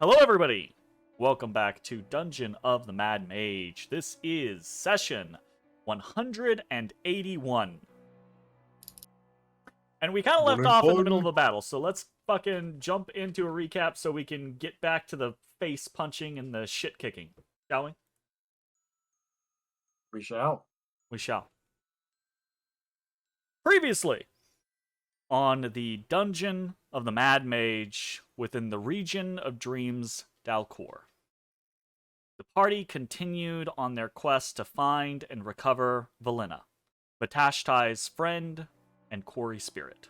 Hello, everybody! Welcome back to Dungeon of the Mad Mage. This is session 181. And we kind of left off in the middle of a battle, so let's fucking jump into a recap so we can get back to the face punching and the shit kicking. Shall we? We shall. We shall. Previously, on the Dungeon of the Mad Mage within the region of Dreams, Dalcor. The party continued on their quest to find and recover Valena, Matashtai's friend and quarry spirit.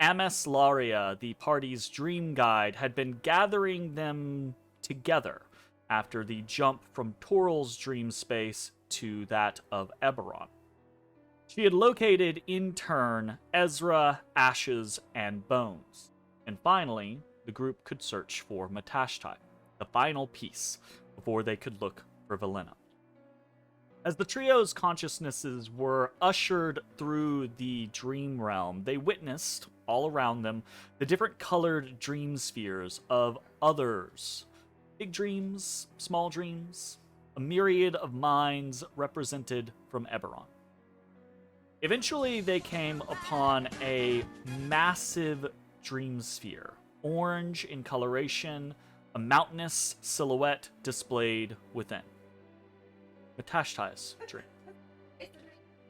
Amos Laria, the party's dream guide, had been gathering them together after the jump from Toral's dream space to that of Eberron. She had located, in turn, Ezrah, Ashes, and Bones. And finally, the group could search for Matashtai, the final piece, before they could look for Valena. As the trio's consciousnesses were ushered through the dream realm, they witnessed, all around them, the different colored dream spheres of others. Big dreams, small dreams, a myriad of minds represented from Eberron. Eventually, they came upon a massive dream sphere, orange in coloration, a mountainous silhouette displayed within. Matashtai's dream.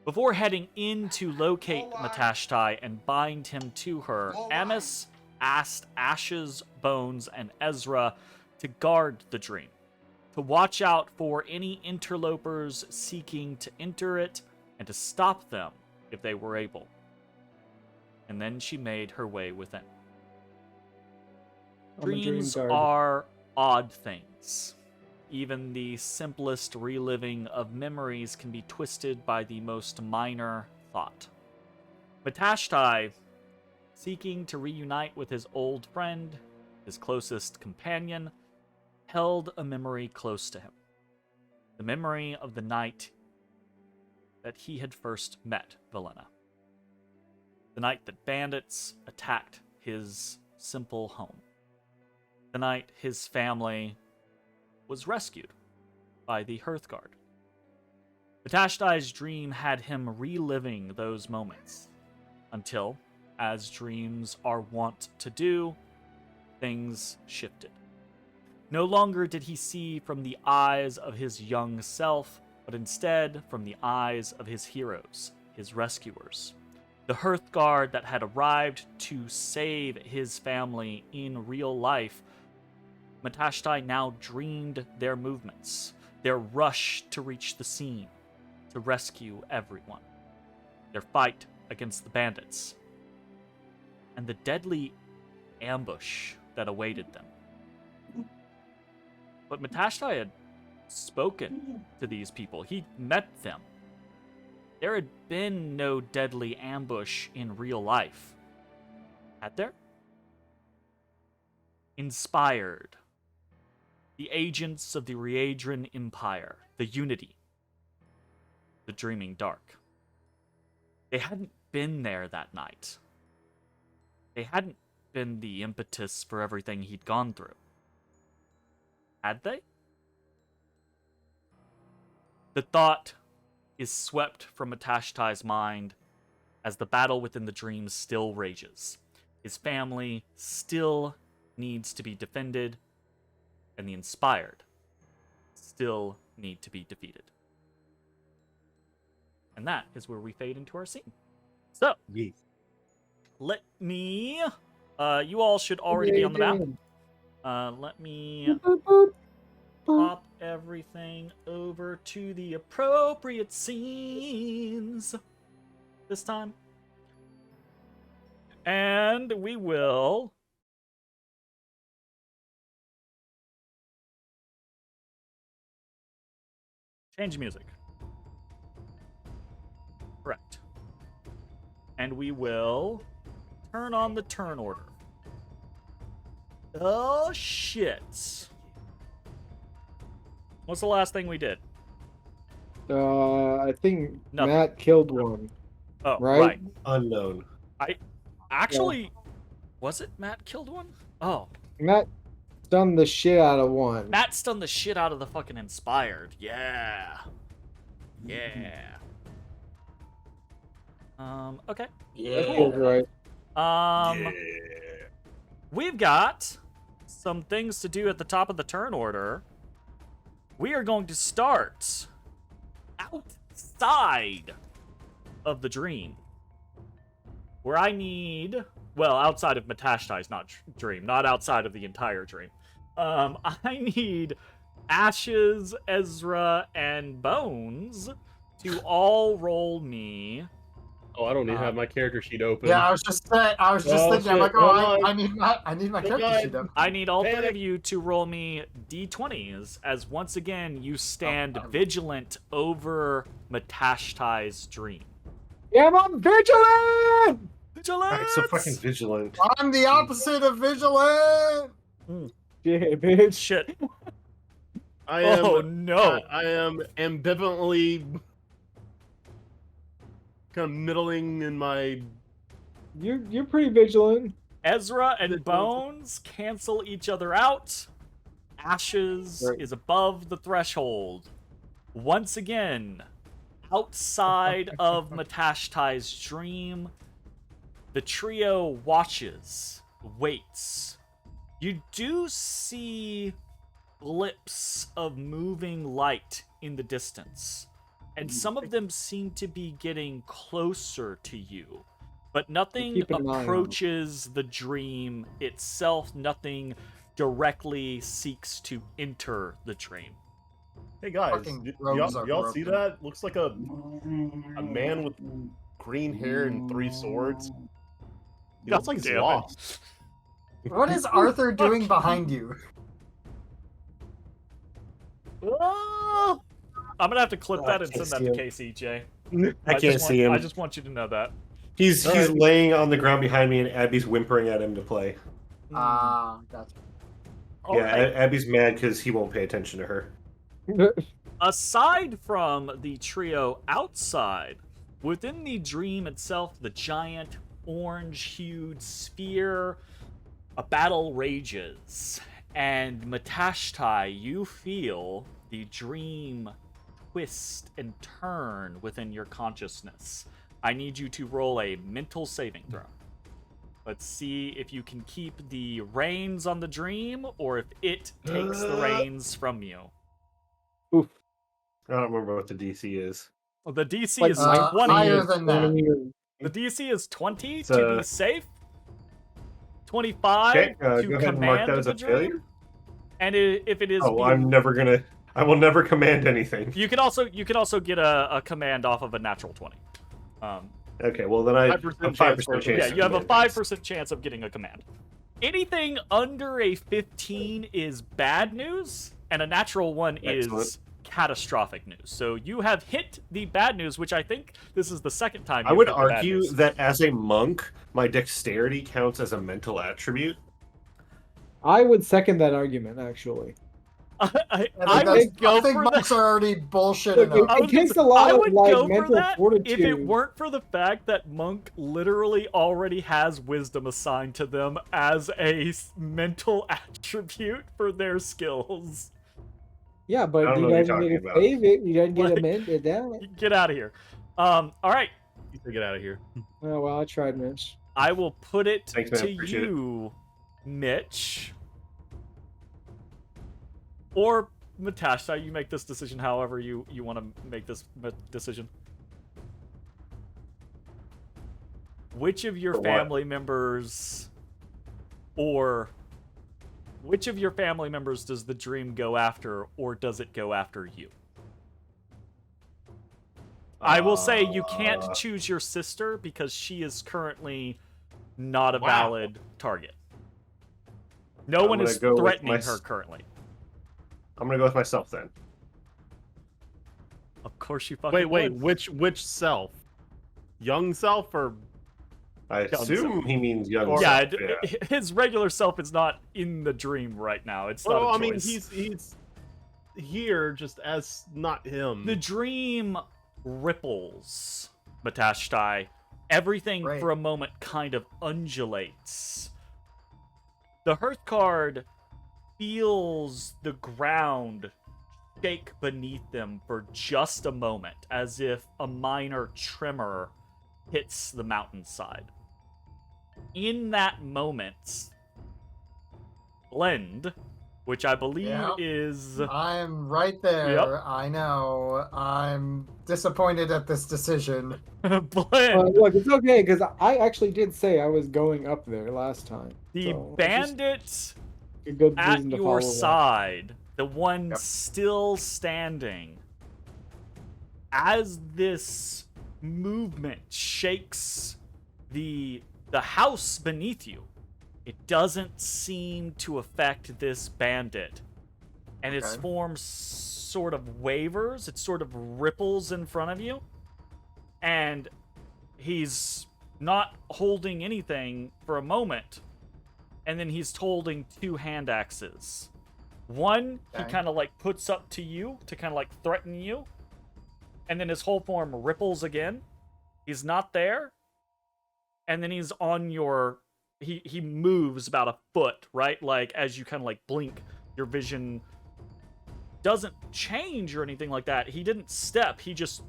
Before heading in to locate Matashtai and bind him to her, Amos asked Ashes, Bones, and Ezrah to guard the dream, to watch out for any interlopers seeking to enter it, and to stop them if they were able. And then she made her way within. Dreams are odd things. Even the simplest reliving of memories can be twisted by the most minor thought. Matashtai, seeking to reunite with his old friend, his closest companion, held a memory close to him. The memory of the night that he had first met Valena. The night that bandits attacked his simple home. The night his family was rescued by the Hearthguard. Matashtai's dream had him reliving those moments, until, as dreams are wont to do, things shifted. No longer did he see from the eyes of his young self, but instead from the eyes of his heroes, his rescuers. The Hearthguard that had arrived to save his family in real life. Matashtai now dreamed their movements, their rush to reach the scene, to rescue everyone, their fight against the bandits, and the deadly ambush that awaited them. But Matashtai had spoken to these people. He met them. There had been no deadly ambush in real life. Had there? Inspired. The agents of the Readran Empire, the Unity, the Dreaming Dark. They hadn't been there that night. They hadn't been the impetus for everything he'd gone through. Had they? The thought is swept from Matashtai's mind as the battle within the dream still rages. His family still needs to be defended, and the inspired still need to be defeated. And that is where we fade into our scene. So, let me... you all should already be on the map. Let me pop everything over to the appropriate scenes this time. And we will... change music. Correct. And we will turn on the turn order. Oh, shit. What's the last thing we did? I think Nothing. Matt killed one. Oh, right? Unknown. Actually, was it Matt killed one? Oh. Matt Stun the shit out of one. Matt stunned the shit out of the fucking inspired. Yeah. Yeah. Okay. That feels right. We've got some things to do at the top of the turn order. We are going to start outside of the dream, where I need, well, outside of Matashtai's dream, not outside of the entire dream. I need Ashes, Ezra, and Bones to all roll me. Oh, I don't even have my character sheet open. Yeah, I was just thinking. shit, I'm like, hold I need my character on. sheet up. I need all three Panic. of you to roll me d20s, as once again you stand vigilant over Matashtai's dream. Yeah, I'm vigilant! Vigilance! Alright, so fucking vigilant. I'm the opposite of vigilant. Yeah, bitch. Shit. I am. Oh no. I am ambivalently kind of middling in my. You're pretty vigilant. Ezra and Bones cancel each other out. Ashes Right. is above the threshold. Once again, outside of Matashtai's dream, the trio watches, waits. You do see blips of moving light in the distance, and some of them seem to be getting closer to you. But nothing Keep an eye on it. approaches the dream itself. Nothing directly seeks to enter the dream. Hey guys, Fucking rogues are y'all see broken. that? Looks like a man with green hair and 3 swords. He looks like he's damn it. lost. What is Arthur doing behind you? Ah! I'm gonna have to clip Oh, that I and can't send that to see KCJ. I can't see him. I just want you to know that. He's Alright. laying on the ground behind me, and Abby's whimpering at him to play. Ah, gotcha. All yeah, right. Abby's mad because he won't pay attention to her. Aside from the trio outside, within the dream itself, the giant orange-hued sphere, a battle rages. And Matashtai, you feel the dream twist and turn within your consciousness. I need you to roll a mental saving throw. Let's see if you can keep the reins on the dream, or if it takes the reins from you. Oof. I don't remember what the DC is. Well, the DC Like, is higher 20. than that. The DC is 20 So- to be safe. 25 Okay, to go ahead and mark command that as the a dream. failure. And if it is, Oh, I will never command anything. you can also get a command off of a natural 20. Okay, well then I 5% a 5% chance. chance. Yeah, to you have a command 5% chance of getting a command. Anything under a 15 is bad news, and a natural 1 is Excellent. catastrophic news. So you have hit the bad news, which I think this is the second time I you've would hit the bad argue news. that as a monk, my dexterity counts as a mental attribute. I would second that argument, actually. I I would go think for monks that. are already bullshit Look, enough. I it was takes a gonna- lot I of would like go for mental that fortitude. if it weren't for the fact that Monk literally already has wisdom assigned to them as a mental attribute for their skills. Yeah, I but don't you know what guys you're need to talking about. save it. You guys get Like- a minute down. Get out of here. All right. You can get out of here. Oh well, I tried, Mitch. I will put it Thanks, man. to Appreciate it. you, Mitch. Or Matashtai, you make this decision however you want to make this decision. Which of your For what? family members, or which of your family members does the dream go after, or does it go after you? I will say you can't choose your sister because she is currently not a Wow. valid target. No I'm one gonna is go with threatening my her currently. I'm gonna go with myself then. Of course you fucking Wait, would. which self? Young self or I assume he means young. Yeah, self, yeah. his regular self is not in the dream right now. It's not well, a I mean choice. he's here just as not him. The dream ripples, Matashtai. Everything Right. for a moment kind of undulates. The Hearth card feels the ground shake beneath them for just a moment, as if a minor tremor hits the mountainside. In that moment, Blend, which I believe Yeah. is... I'm right there. Yep. I know. I'm disappointed at this decision. Blend, Look, it's okay because I actually did say I was going up there last time. the so it's just bandit a good at reason to your follow that. side, the one Yep. still standing, as this movement shakes the house beneath you, it doesn't seem to affect this bandit, and its Okay. form sort of wavers, it sort of ripples in front of you, and he's not holding anything for a moment, and then he's holding two hand axes. One he Okay. kind of like puts up to you to kind of like threaten you, and then his whole form ripples again. He's not there, and then he's on your... He moves about a foot, right? Like, as you kind of like blink, your vision doesn't change or anything like that. He didn't step, he just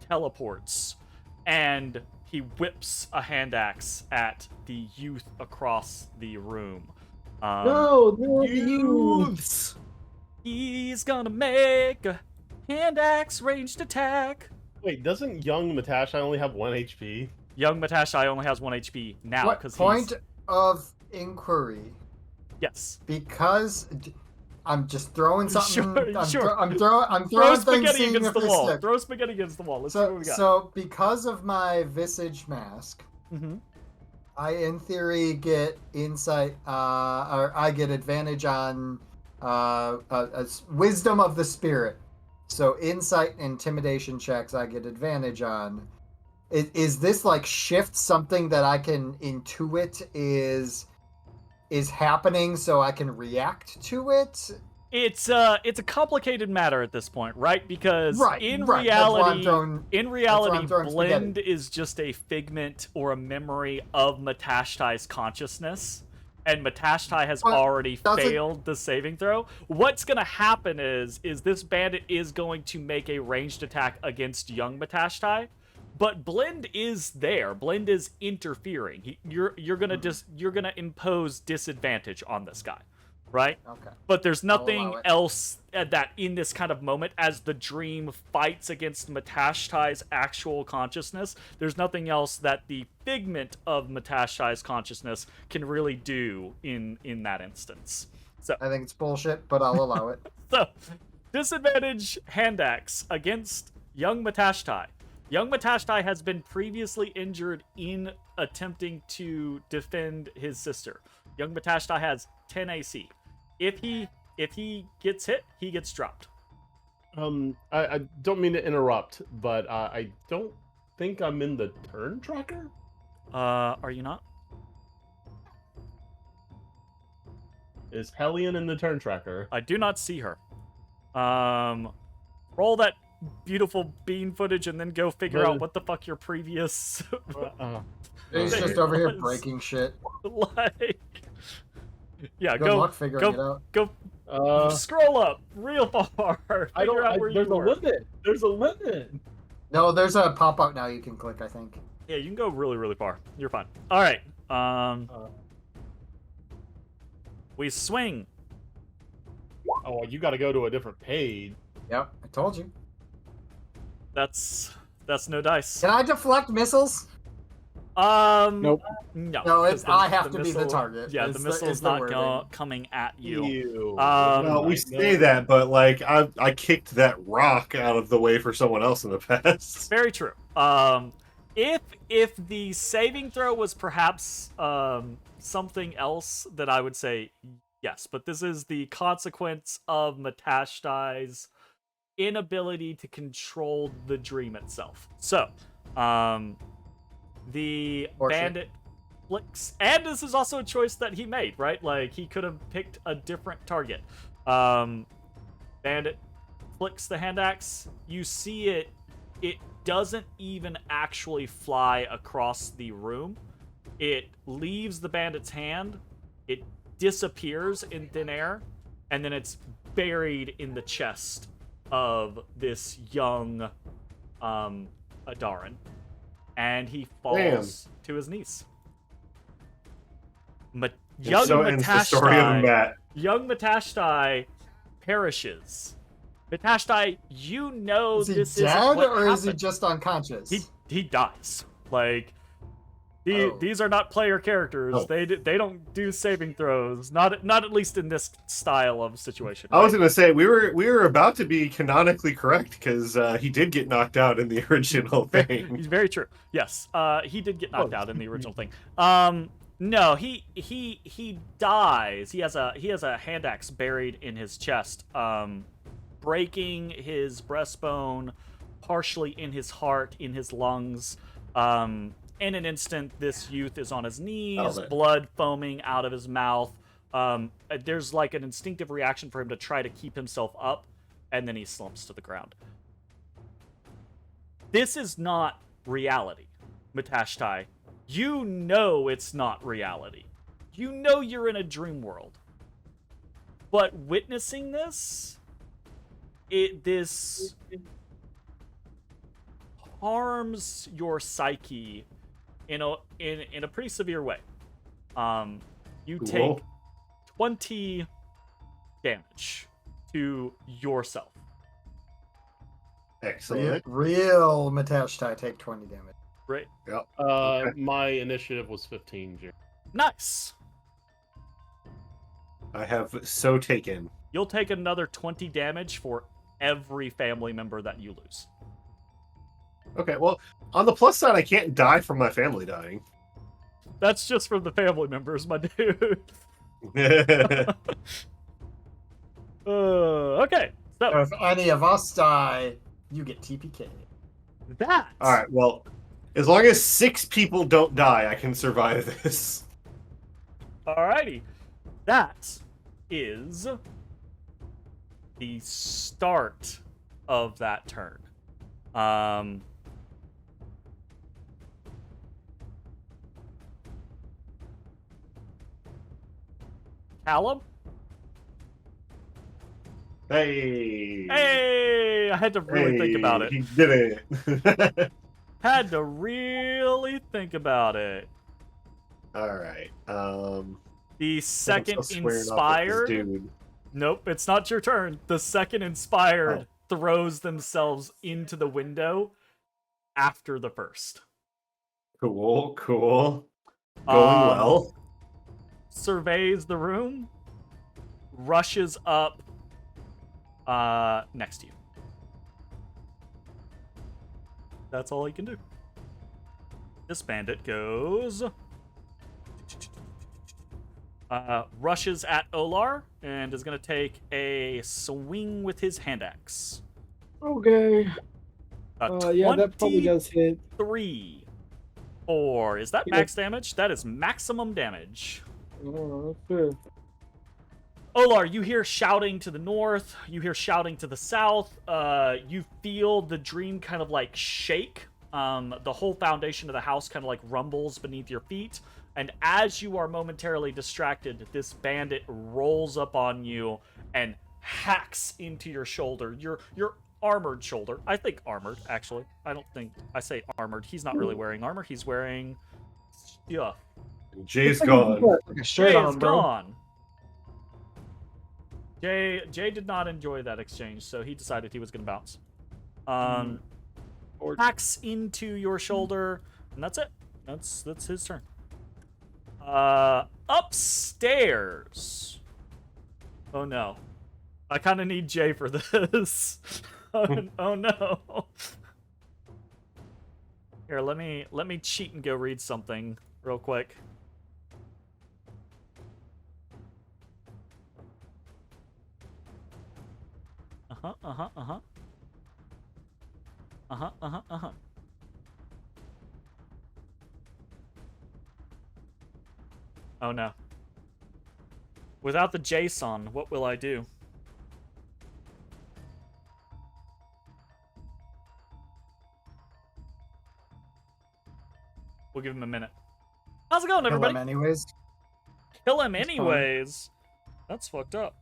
teleports, and he whips a hand axe at the youth across the room. No, you. Youths! He's gonna make a hand axe ranged attack. Wait, doesn't young Matashtai only have 1 HP? Young Matashtai only has 1 HP now What because point he's... of inquiry? Yes. Because I'm just throwing something. Sure. I'm Throw throwing things. spaghetti seeing against if the they wall. stick. Throw spaghetti against the wall. Let's see what we got. So because of my visage mask, Mm-hmm. I in theory get insight, or I get advantage on wisdom of the spirit. So insight and intimidation checks I get advantage on. Is this like shift something that I can intuit is happening so I can react to it? It's a complicated matter at this point, right? Because in right. That's why I'm reality, throwing spaghetti. Blend is just a figment or a memory of Matashtai's consciousness, and Matashtai has Well, already does it- failed the saving throw. What's gonna happen is this bandit is going to make a ranged attack against young Matashtai, but Blend is there. Blend is interfering. You're gonna impose disadvantage on this guy, right? Okay. But there's nothing allow it. else that in this kind of moment, as the dream fights against Matashtai's actual consciousness, there's nothing else that the figment of Matashtai's consciousness can really do in that instance. So, I think it's bullshit, but I'll allow it. disadvantage hand axe against young Matashtai. Young Matashtai has been previously injured in attempting to defend his sister. Young Matashtai has 10 AC. If he gets hit, he gets dropped. I don't mean to interrupt, but I don't think I'm in the turn tracker. Are you not? Is Hellion in the turn tracker? I do not see her. Roll that beautiful bean footage and then go figure Well- out what the fuck your previous He's Okay. just over here was- breaking shit. like. Yeah, Good luck figuring it out. go scroll up real far. I don't. Figure out where There's you a were. limit. There's a limit. No, there's a pop out now you can click, I think. Yeah, you can go really, really far. You're fine. All right. We swing. Oh, you got to go to a different page. Yep, I told you. That's no dice. Can I deflect missiles? Nope. No. No, 'cause I have to be the missile- target. Yeah, is the the- missile's is the not wording. coming at you. Ew. Well, we I say know. that, but like I kicked that rock out of the way for someone else in the past. Very true. If the saving throw was perhaps something else, then I would say yes. But this is the consequence of Matashtai's inability to control the dream itself. So, the Horseshit. bandit flicks, and this is also a choice that he made, right? Like, he could have picked a different target. Bandit flicks the hand axe. You see it doesn't even actually fly across the room. It leaves the bandit's hand. It disappears in thin air, and then it's buried in the chest of this young Adaran, and he falls to his knees. Young so ends the story of Matt. Young Matashtai perishes. Matashtai, you know Is he this dead isn't what or is he happened. just unconscious? He dies. Like, these are not player characters. Oh. They don't do saving throws. Not at least in this style of situation. I was right? going to say we were about to be canonically correct because he did get knocked out in the original thing. Very true. Yes, he did get knocked out in the original thing. No, he dies. He has a hand axe buried in his chest, breaking his breastbone, partially in his heart, in his lungs. In an instant, this youth is on his knees, blood foaming out of his mouth. There's like an instinctive reaction for him to try to keep himself up, and then he slumps to the ground. This is not reality, Matashtai. You know it's not reality. You know you're in a dream world. But witnessing this, this harms your psyche in a pretty severe way. You take 20 damage to yourself. Excellent. Real Matashtai take 20 damage. Right. Yep. My initiative was 15, Jerry. Nice. I have so taken. You'll take another 20 damage for every family member that you lose. Okay, well, on the plus side, I can't die from my family dying. That's just from the family members, my dude. Okay, so If any of us die, you get TPK. that. All right, well, as long as 6 people don't die, I can survive this. Alrighty, that is the start of that turn. Callum? Hey! Hey! I had to really think about it. He did it. Had to really think about it. All right. The second I'm still squaring off with this inspired. dude. Nope, it's not your turn. The second inspired throws themselves into the window after the first. Cool. Going well. Surveys the room, rushes up next to you. That's all he can do. This bandit goes... rushes at Olar and is going to take a swing with his hand axe. Okay. Yeah, that probably does hit. 3. 4. Is that max damage? That is maximum damage. Oh, that's fair. Olar, you hear shouting to the north. You hear shouting to the south. You feel the dream kind of like shake. The whole foundation of the house kind of like rumbles beneath your feet. And as you are momentarily distracted, this bandit rolls up on you and hacks into your shoulder. Your armored shoulder. I think armored, actually. I don't think I say armored. He's not really wearing armor. He's wearing stuff. Jay's gone. Like a shirt Jay on, is bro. gone. Jay did not enjoy that exchange, so he decided he was going to bounce. Hacks into your shoulder, and that's it. That's his turn. Upstairs. Oh no. I kind of need Jay for this. Oh no. Here, let me cheat and go read something real quick. Oh no. Without the JSON, what will I do? We'll give him a minute. How's it going, everybody? Kill him anyways. Kill him anyways. That's fucked up.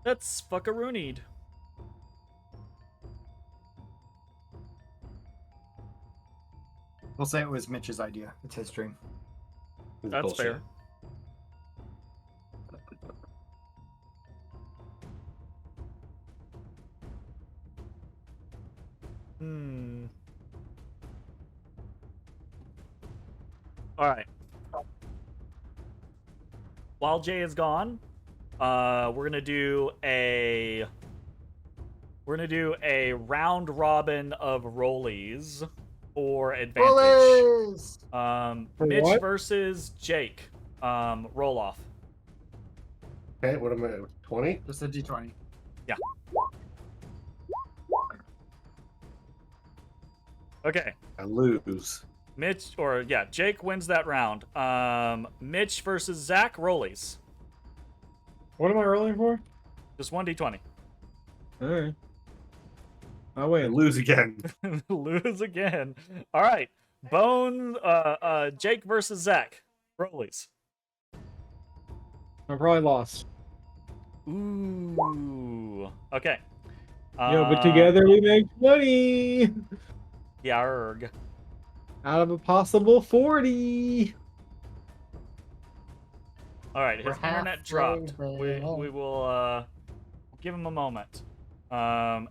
That's fuckaroonied. We'll say it was Mitch's idea. It's his dream. That's Bullshit. fair. All right. While Jay is gone, we're gonna do a round robin of rollies for advantage. Bullies! For Mitch what? versus Jake. Roll off. Okay, what am I? 20? Just a d20. Okay. I lose. Jake wins that round. Mitch versus Zach, rollies. What am I rolling for? Just 1d20. Alright. I I win. lose again. Lose again. All right. Jake versus Zach, rollies. I probably lost. Ooh. Okay. Yeah, but together we make 20 Yarg. out of a possible 40. All right, his We're internet halfway dropped. We there. will give him a moment.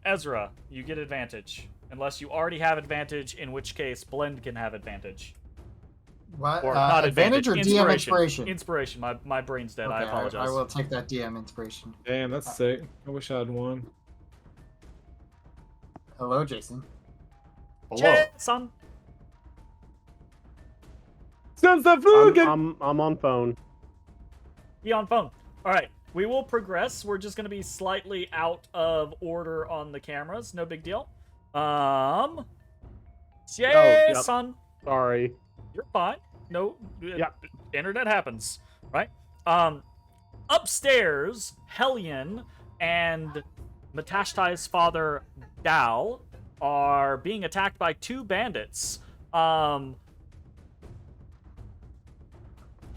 Ezra, you get advantage. Unless you already have advantage, in which case Blend can have advantage. What? Or not advantage or DM inspiration? Inspiration. My brain's dead. Okay, I apologize. I will take that DM inspiration. Damn, that's sick. I wish I had one. Hello, Jason. Hello. Son. Sounds the Flugen! I'm on phone. Be on phone. All right. We will progress. We're just going to be slightly out of order on the cameras. No big deal. yep. Son. Sorry. You're fine. No. Yep. Internet happens, right? Upstairs, Hellion and Matashtai's father, Dal, are being attacked by two bandits.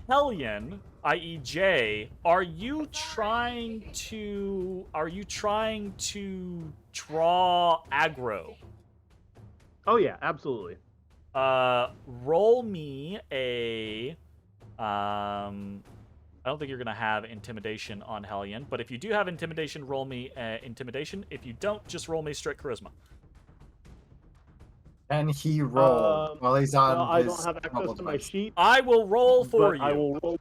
Hellion, i.e. Jay, are you trying to draw aggro? Oh yeah, absolutely. Roll me a I don't think you're gonna have intimidation on Hellion, but if you do have intimidation, roll me intimidation. If you don't, just roll me straight charisma. And he rolled while he's on Well, I his don't have access mobile to my device. sheet. I will roll for but you. I will roll.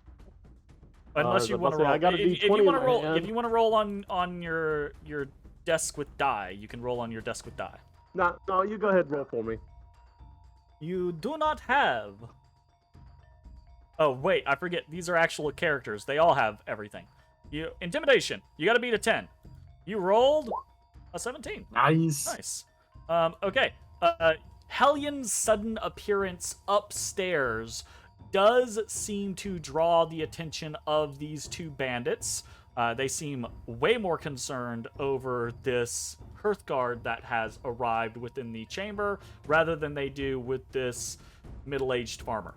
Unless you want to say, roll. I got a If you D20 want in to my roll, hand. if you want to roll on your desk with die, you can roll on your desk with die. No, you go ahead and roll for me. You do not have. Oh wait, I forget. These are actual characters. They all have everything. Intimidation. You got to beat a 10. You rolled a 17. Nice. Nice. Okay. Hellion's sudden appearance upstairs does seem to draw the attention of these two bandits. They seem way more concerned over this Hearthguard that has arrived within the chamber rather than they do with this middle-aged farmer.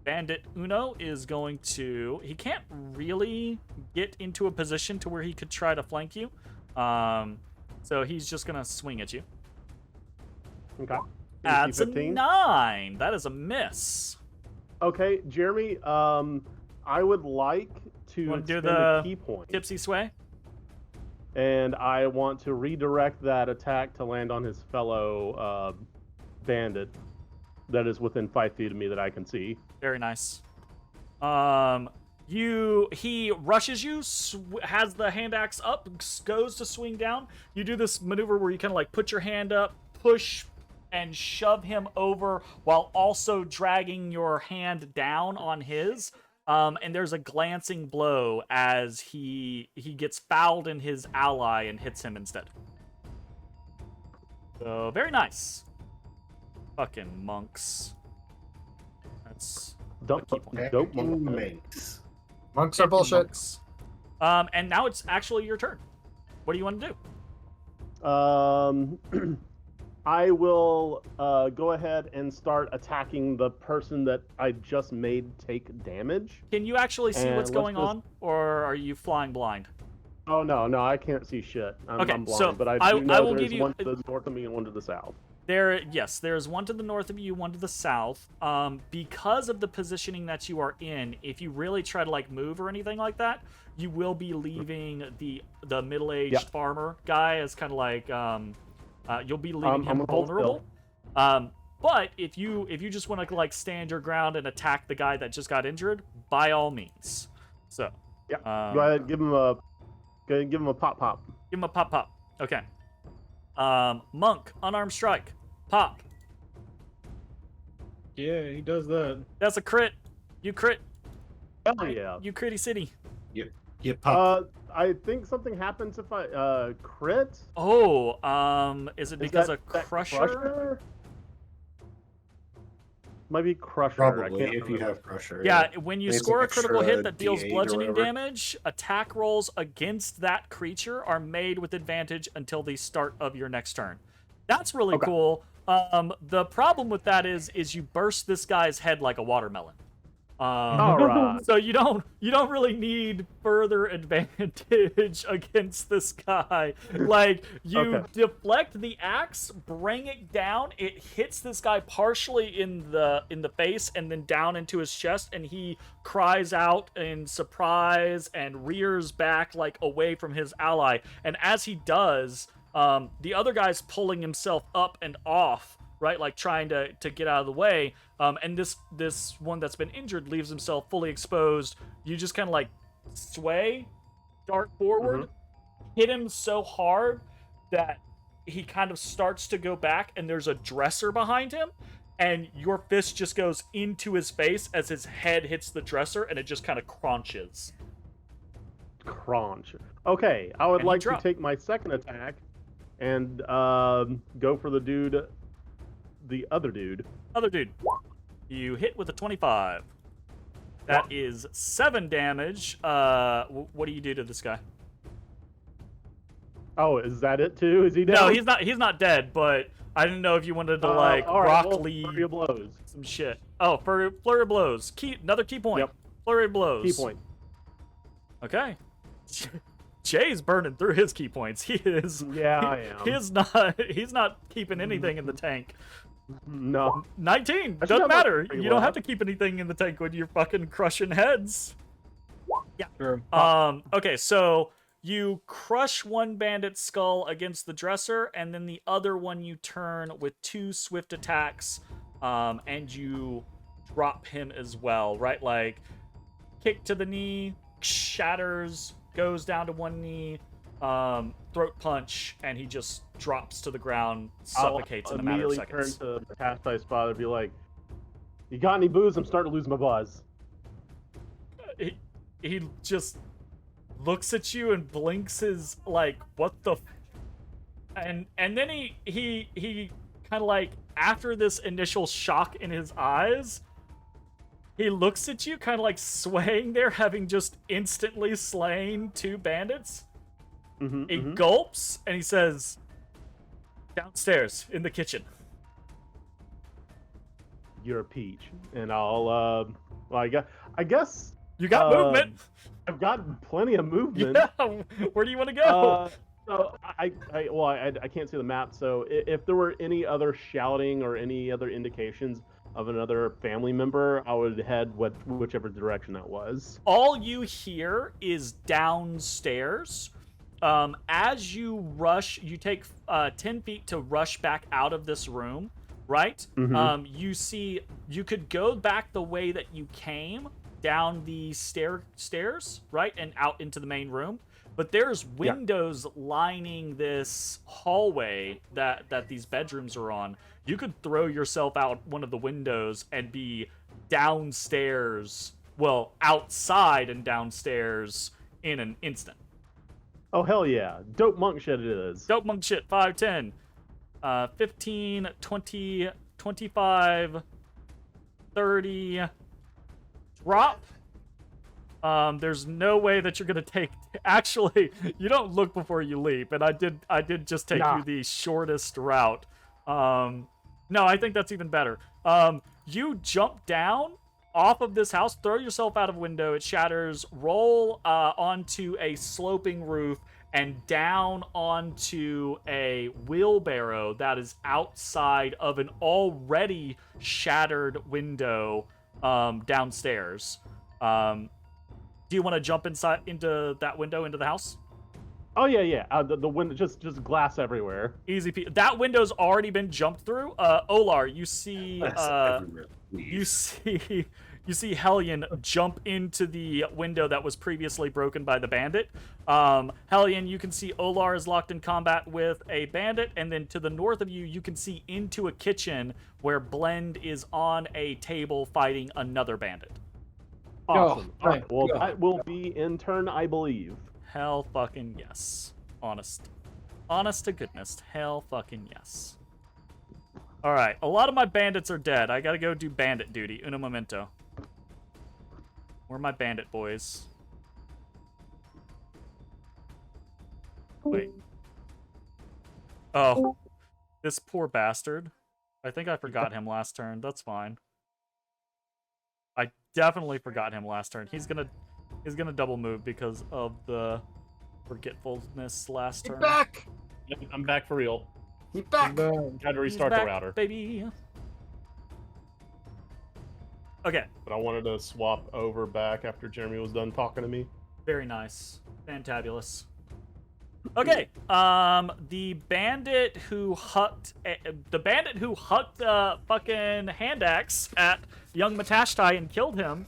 Bandit Uno is going to... He can't really get into a position to where he could try to flank you. So he's just going to swing at you. Okay. That's a 15. 9. That is a miss. Okay, Jeremy. I would like to Wanna do expend the a key point, Tipsy sway? and I want to redirect that attack to land on his fellow bandit that is within 5 feet of me that I can see. Very nice. He rushes you, has the hand axe up, goes to swing down. You do this maneuver where you kind of like put your hand up, push, and shove him over while also dragging your hand down on his. And there's a glancing blow as he gets fouled in his ally and hits him instead. So, very nice. Fucking monks. That's Dope. Makes. Monks are bullshit. monks. And now it's actually your turn. What do you want to do? I will go ahead and start attacking the person that I just made take damage. Can you actually see And what's let's going just- on, or are you flying blind? Oh no, I can't see shit. I'm Okay, blind, so but I I do know will there's give you- one to the north of me and one to the south. There's one to the north of you, one to the south. Because of the positioning that you are in, if you really try to like move or anything like that, you will be leaving the middle-aged Yep. farmer guy as kind of like you'll be leaving him I'm gonna hold vulnerable. But if you just want to like stand your ground and attack the guy that just got injured, by all means. So Yeah. Go ahead, give him a pop. give him a pop. Okay. Monk, unarmed strike. Pop. Yeah, he does that. That's a crit. You crit. Hell yeah. You critty city. You pop. I think something happens if I crit. Oh, is it Is because that- of that Crusher? Might be Crusher. I Probably, can't if you remember. have Crusher. Yeah, when you It's score an a critical extra hit that deals D8 or bludgeoning whatever. damage, attack rolls against that creature are made with advantage until the start of your next turn. That's really Okay. cool. The problem with that is you burst this guy's head like a watermelon. All right. So you don't really need further advantage against this guy. Like you Okay. deflect the axe, bring it down, it hits this guy partially in the face and then down into his chest, and he cries out in surprise and rears back like away from his ally. And as he does, the other guy's pulling himself up and off, right? Like trying to get out of the way. And this one that's been injured leaves himself fully exposed. You just kind of like sway, dart forward, hit him so hard that he kind of starts to go back, and there's a dresser behind him, and your fist just goes into his face as his head hits the dresser, and it just kind of crunches. Crunch. Okay, I would And he like to dropped. take my second attack and go for the other dude. Other dude, you hit with a 25. That is 7 damage. What do you do to this guy? Oh, is that it too? Is he down? No, he's not dead, but I didn't know if you wanted to like all right, rock well, lead flurry of blows. some shit. Oh, for flurry of blows. Another key point. Yep. Flurry of blows. Key point. Okay. Jay's burning through his key points. He is. Yeah, I am. He's not keeping anything in the tank. No. 19 I should doesn't have matter. pretty You don't well. have to keep anything in the tank when you're fucking crushing heads. Sure. Okay, so you crush one bandit's skull against the dresser, and then the other one you turn with 2 swift attacks, and you drop him as well, right? Like, kick to the knee, shatters, goes down to one knee, throat punch, and he just drops to the ground, suffocates in a matter of immediately seconds. turn to Matastai's father and be like, "You got any booze? I'm starting to lose my buzz." He just looks at you and blinks his like, what the and then he kind of like, after this initial shock in his eyes, he looks at you kind of like swaying there, having just instantly slain 2 bandits. He gulps and he says, "Downstairs in the kitchen." You're a peach, and I'll well, I guess You got movement. I've got plenty of movement. Yeah. Where do you want to go? So I can't see the map. So if there were any other shouting or any other indications of another family member, I would head whichever direction that was. All you hear is downstairs. As you rush, you take 10 feet to rush back out of this room, right? You see, you could go back the way that you came, down the stairs, right? And out into the main room. But there's windows lining this hallway that these bedrooms are on. You could throw yourself out one of the windows and be downstairs, well, outside and downstairs in an instant. Oh, hell yeah. Dope monk shit it is. Dope monk shit, 5, 10, 15, 20, 25, 30, drop. There's no way that you're gonna take. Actually, you don't look before you leap, and I did just take Nah. you the shortest route. No, I think that's even better. You jump down off of this house, throw yourself out of a window, it shatters, roll onto a sloping roof, and down onto a wheelbarrow that is outside of an already shattered window downstairs. Do you want to jump into that window into the house? Oh yeah. The window, just glass everywhere. Easy. That window's already been jumped through. Olar, you see. That's everywhere. You see Hellion jump into the window that was previously broken by the bandit. Hellion, you can see Olar is locked in combat with a bandit, and then to the north of you, you can see into a kitchen where Blend is on a table fighting another bandit. Awesome. Oh, All right. Well, go. that will be in turn, I believe. Hell fucking yes. Honest to goodness. Hell fucking yes. Alright, a lot of my bandits are dead. I gotta go do bandit duty. Uno momento. Where are my bandit boys? Wait. Oh. This poor bastard. I think I forgot him last turn. That's fine. I definitely forgot him last turn. He's gonna double move because of the forgetfulness last turn. He back. Yep, I'm back for real. He back. Had to He's restart back, the router, baby. Okay, but I wanted to swap over back after Jeremy was done talking to me. very nice, fantabulous. Okay, the bandit who hucked fucking hand axe at young Matashtai and killed him,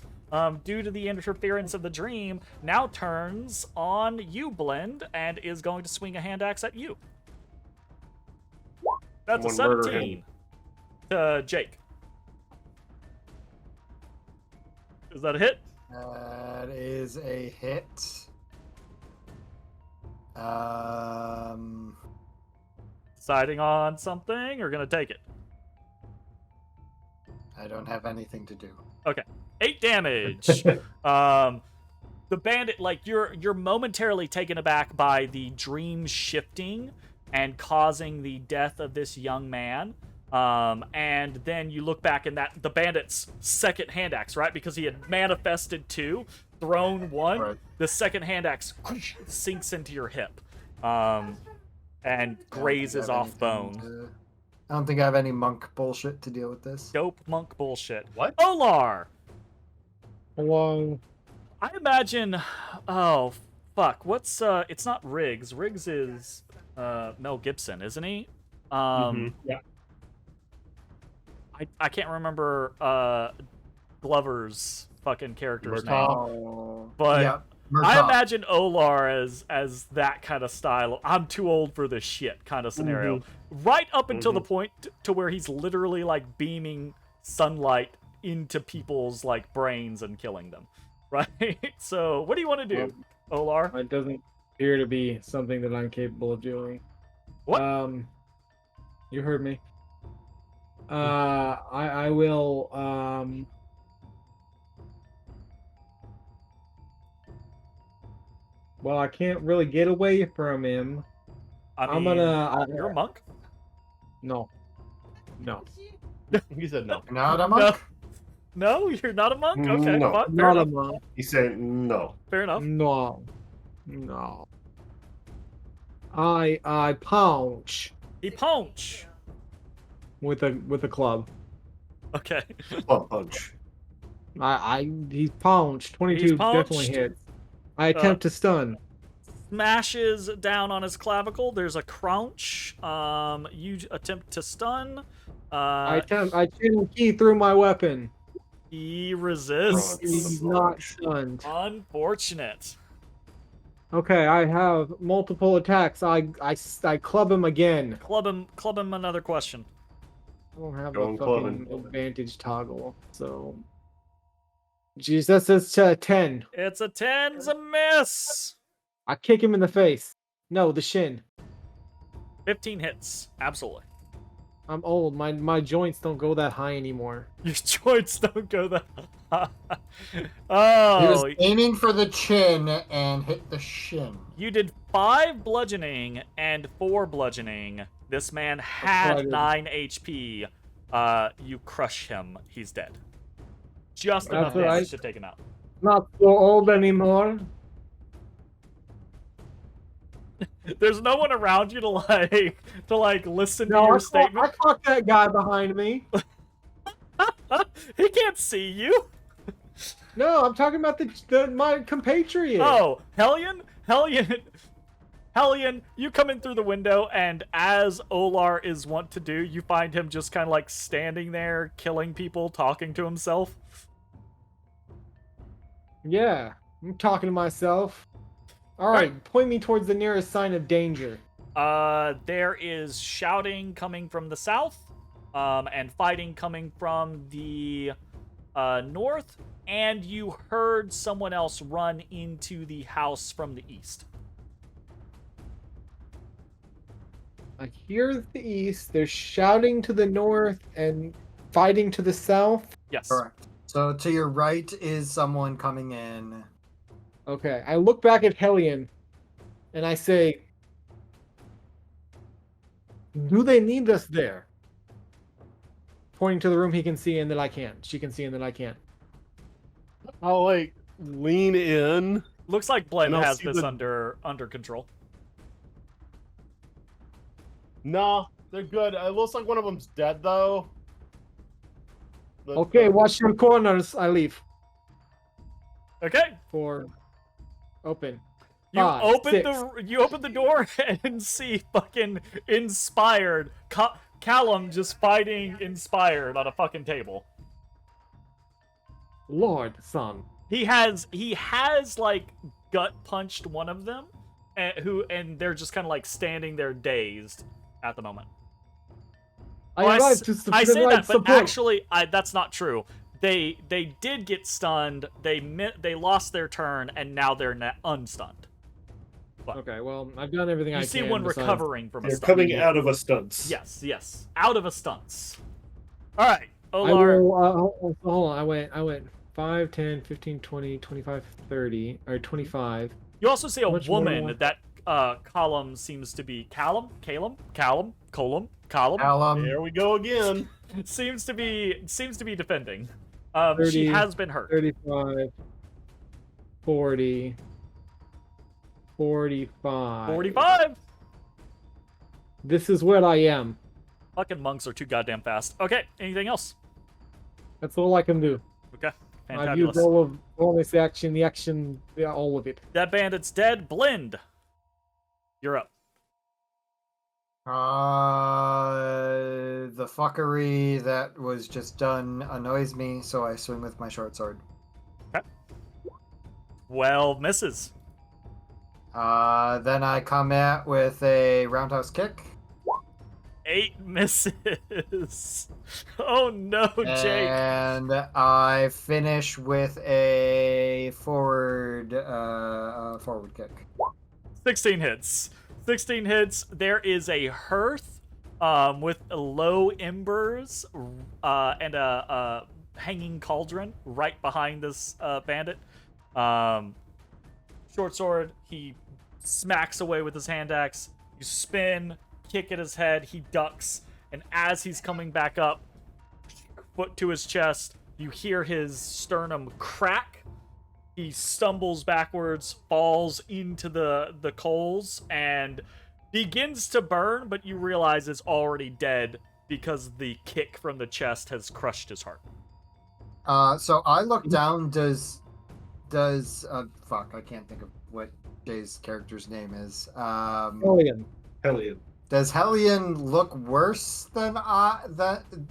due to the interference of the dream, now turns on you, Blend, and is going to swing a hand axe at you. That's a Someone murder 17 to Jake. Is that a hit? That is a hit. Deciding on something, or gonna take it? I don't have anything to do. Okay, 8 damage. The bandit, like you're momentarily taken aback by the dream shifting and causing the death of this young man. And then you look back and the bandit's second hand axe, right? Because he had manifested 2, thrown 1. Right. The second hand axe sinks into your hip, and grazes off bone. I don't think I have any monk bullshit to deal with this. Dope monk bullshit. What? Olar! Hello. I imagine. Oh, fuck. What's it's not Riggs. Riggs is Mel Gibson, isn't he? Yeah. I can't remember Glover's fucking character's name. Oh, But yeah, I Murtaugh. imagine Olar as that kind of style. I'm too old for this shit kind of scenario. Right up until the point to where he's literally like beaming sunlight into people's like brains and killing them. Right? So what do you want to do, Olar? It doesn't appear to be something that I'm capable of doing. What? You heard me. I will, well, I can't really get away from him. I mean, you're a monk? No. He said no. Not a monk. No, you're not a monk? Okay, No. fine, fair Not a enough. monk. He said no. Fair enough. No. I punch He punch. with a club. Okay. Plum punch. He's punched. 22 He's definitely punched. hits. I attempt to stun. Smashes down on his clavicle. There's a crunch. You attempt to stun. I channel key through my weapon. He resists. He's not stunned. Unfortunate. Okay, I have multiple attacks. I club him again. Club him another question. I don't have Go a and club fucking him. advantage toggle, so. Jeez, that's 10. It's a 10's a miss. I kick him in the face. No, the shin. 15 hits. Absolutely. I'm old. My joints don't go that high anymore. Your joints don't go that high. He Oh, was aiming for the chin and hit the shin. you did 5 bludgeoning and 4 bludgeoning This man what I had did. 9 HP. You crush him. He's dead. Just That's enough damage right. to take him out. Not so old anymore. There's no one around you to listen to No, your I statement. fucked that guy behind me. He can't see you. No, I'm talking about my compatriot. Oh, Hellion, you come in through the window, and as Olar is wont to do, you find him just kind of like standing there, killing people, talking to himself. Yeah, I'm talking to myself. All right, point me towards the nearest sign of danger. There is shouting coming from the south, and fighting coming from the north, and you heard someone else run into the house from the east. I hear the east. They're shouting to the north and fighting to the south. Yes. Correct. So to your right is someone coming in. Okay, I look back at Hellion, and I say, "Do they need us there?" Pointing to the room he can see and that I can't. She can see and that I can't. I'll like lean in. Looks like Blend And I'll has see this the- under control. Nah, they're good. It looks like one of them's dead though. Okay, watch your corners. I leave. Okay. For open. You Five, open six. you open the door and see fucking Inspired Callum just fighting Inspired on a fucking table. Lord, son. He has like gut punched one of them, and they're just kind of like standing there dazed at the moment. I arrived to I say that, but support. actually, that's not true. They did get stunned. They lost their turn, and now they're unstunned. Okay, well, I've done everything I You can. see one besides- recovering from a They're stun. coming out of a stunts. Yes, out of a stunts. All right, I Olar. will, hold on, I went 5, 10, 15, 20, 25, 30, or 25. You also see a Much more woman than that Column seems to be Column. There we go again. seems to be defending. 30, she has been hurt. 35, 40, 45. 45. This is where I am. Fucking monks are too goddamn fast. Okay, anything else? That's all I can do. Okay, I've used fantabulous. all this action, yeah, all of it. That bandit's dead. Blend. You're up. The fuckery that was just done annoys me, so I swing with my short sword. 12 misses. Then I come at with a roundhouse kick. 8 misses. Oh no, Jake. And I finish with a forward kick. 16 hits. 16 hits. There is a hearth with low embers and a hanging cauldron right behind this bandit. Short sword, he smacks away with his hand axe. You spin, kick at his head, he ducks, and as he's coming back up, foot to his chest, you hear his sternum crack. He stumbles backwards, falls into the coals, and begins to burn, but you realize is already dead because the kick from the chest has crushed his heart. So I look down. Does fuck? I can't think of what Jay's character's name is. Hellion. Hellion. Does Hellion look worse than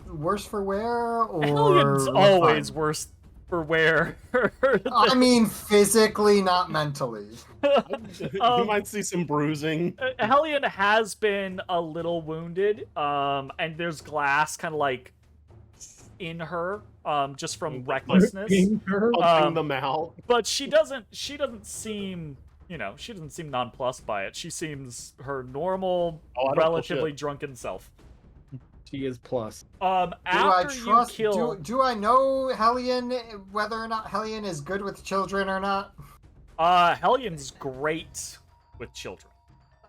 worse for wear, or Hellions look always fine? worse for wear. I mean, physically, not mentally. You might see some bruising. Hellion has been a little wounded, and there's glass kind of like in her, just from recklessness. Punching them out. But she doesn't seem, she doesn't seem nonplussed by it. She seems her normal, Oh, I don't relatively bullshit. drunken self. She is plus. After you kill, Do I know Hellion, whether or not Hellion is good with children or not? Hellion's great with children.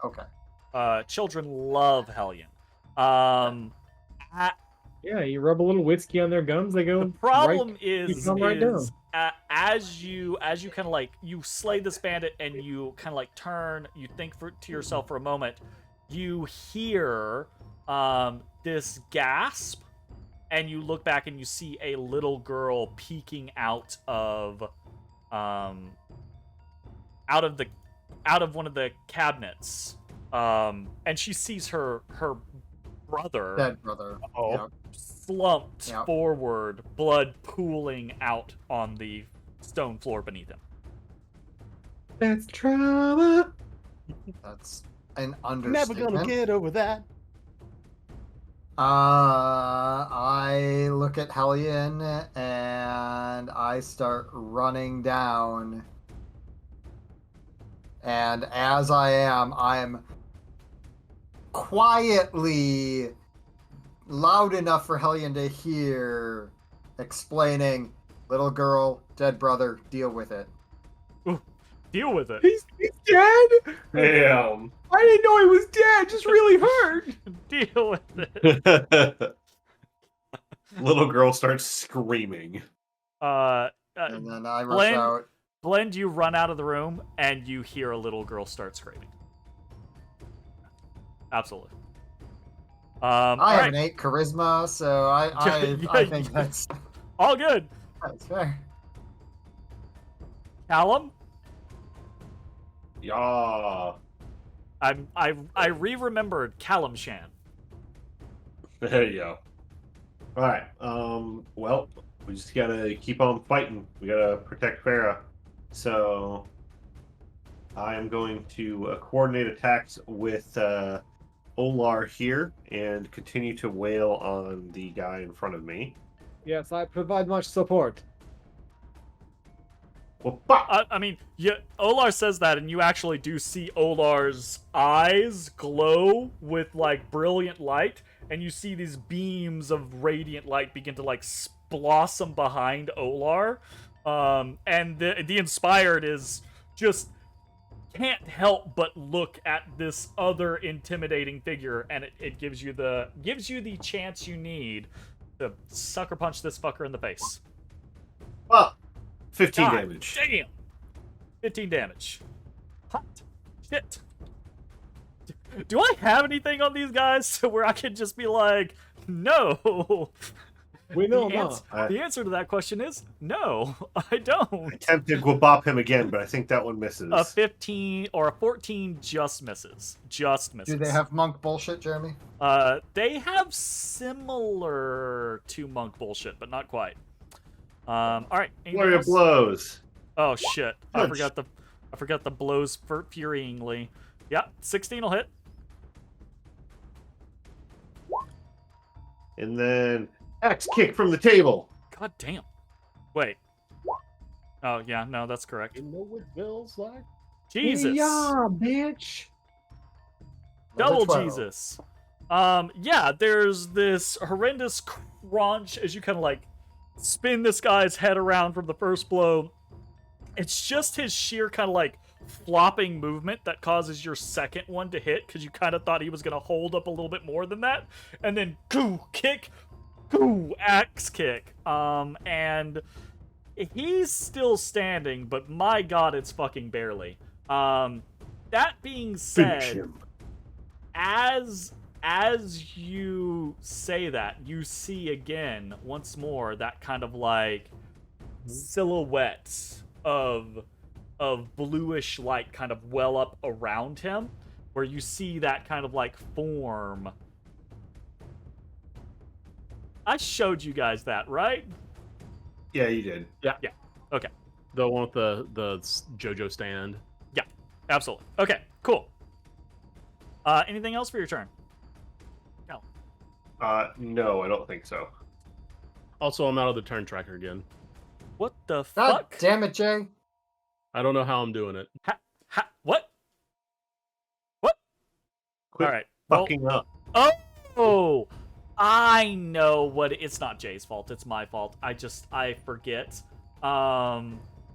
Okay. Children love Hellion. Yeah, you rub a little whiskey on their gums, they go. The problem right, is come right down. as you kind of like you slay this bandit and you kind of like turn, you think to yourself for a moment, you hear this gasp, and you look back and you see a little girl peeking out of one of the cabinets, and she sees her brother, Dead brother. Oh. Yeah. slumped Yeah. forward, blood pooling out on the stone floor beneath him. That's trauma. That's an Never understatement. gonna get over that. I look at Hellion and I start running down. And as I'm quietly, loud enough for Hellion to hear, explaining, little girl, dead brother, deal with it. Deal with it. He's dead? Damn. I didn't know he was dead, just really hurt. Deal with it. Little girl starts screaming. And then I rush Blend- out. Blend, you run out of the room and you hear a little girl start screaming. Absolutely. I have alright. an 8 charisma, so I think that's All good. fair. Callum, Yeah. I re-remembered Callum Shan. There you go. Alright. Well, we just gotta keep on fighting. We gotta protect Farah. So I am going to coordinate attacks with Olar here and continue to wail on the guy in front of me. Yes, I provide much support. Well, bah! I mean, yeah, Olar says that, and you actually do see Olar's eyes glow with like brilliant light, and you see these beams of radiant light begin to like blossom behind Olar. And the inspired is just can't help but look at this other intimidating figure, and it gives you the chance you need to sucker punch this fucker in the face. Well, 15 God damage. Damn. 15 damage. Hot shit. Do I have anything on these guys where I can just be like, no? We know the, not. the answer to that question is no, I don't. Attempted to bop him again, but I think that one misses. A 15 or a 14 just misses. Just misses. Do they have monk bullshit, Jeremy? They have similar to monk bullshit, but not quite. All right. anything Flurry of else? blows. Oh shit! I Punch. forgot the blows furyingly. Yeah, 16 will hit. And then axe kick from the table. God damn. Wait. Oh yeah, no, that's correct. You know what feels like? Jesus. Yeah, bitch. Double Another 12. Jesus. Yeah, there's this horrendous crunch as you kind of like spin this guy's head around from the first blow. It's just his sheer kind of like flopping movement that causes your second one to hit, because you kind of thought he was going to hold up a little bit more than that. And then goo, kick, goo, axe kick. And he's still standing, but my god, it's fucking barely. That being Finish said, him. as you say that, you see again once more that kind of like silhouette of bluish light kind of well up around him, where you see that kind of like form. I showed you guys that, right? Yeah, you did. Okay. The one with the JoJo stand. Absolutely. Okay, cool. Anything else for your turn? No, I don't think so. Also, I'm out of the turn tracker again. What the God fuck? damn it, Jay. I don't know how I'm doing it. What? Quit All right. Well, fucking up. oh, I know what it's not Jay's fault. It's my fault. I forget.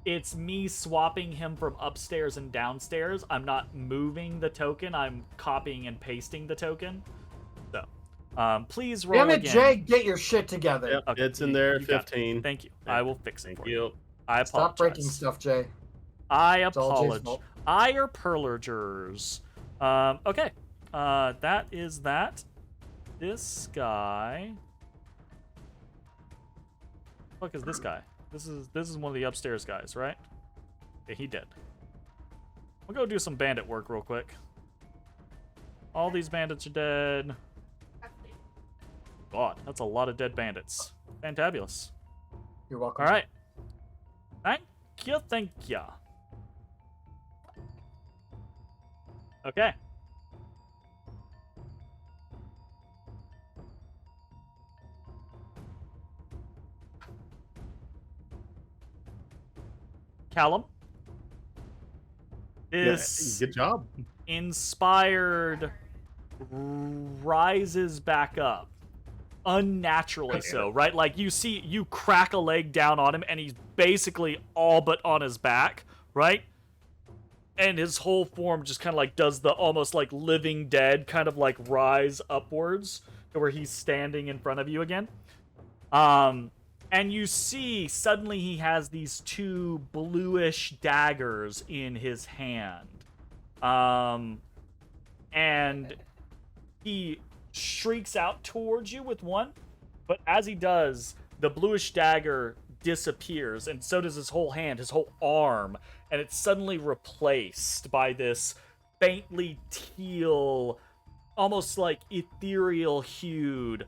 It's me swapping him from upstairs and downstairs. I'm not moving the token. I'm copying and pasting the token. So, Please roll Damn it, again. Jay, get your shit together. Yep, Okay, it's in you- there. you got it. 15. Thank you. Yeah. I will fix it Thank for you. you. I apologize. Stop breaking stuff, Jay. I It's all Jay's apologize. fault. Ire Perlagers. Okay. That is that. This guy. What the fuck is this guy? This is one of the upstairs guys, right? Yeah, he did. We'll go do some bandit work real quick. All these bandits are dead. God, that's a lot of dead bandits. Fantabulous. You're welcome. All right. Thank you, thank you. Okay. Callum. This Good job. inspired rises back up. Unnaturally so, right? Like you crack a leg down on him and he's basically all but on his back, right? And his whole form just kind of like does the almost like living dead kind of like rise upwards to where he's standing in front of you again. And you see suddenly he has these two bluish daggers in his hand. And he shrieks out towards you with one, but as he does, the bluish dagger disappears, and so does his whole hand, his whole arm, and it's suddenly replaced by this faintly teal, almost like ethereal hued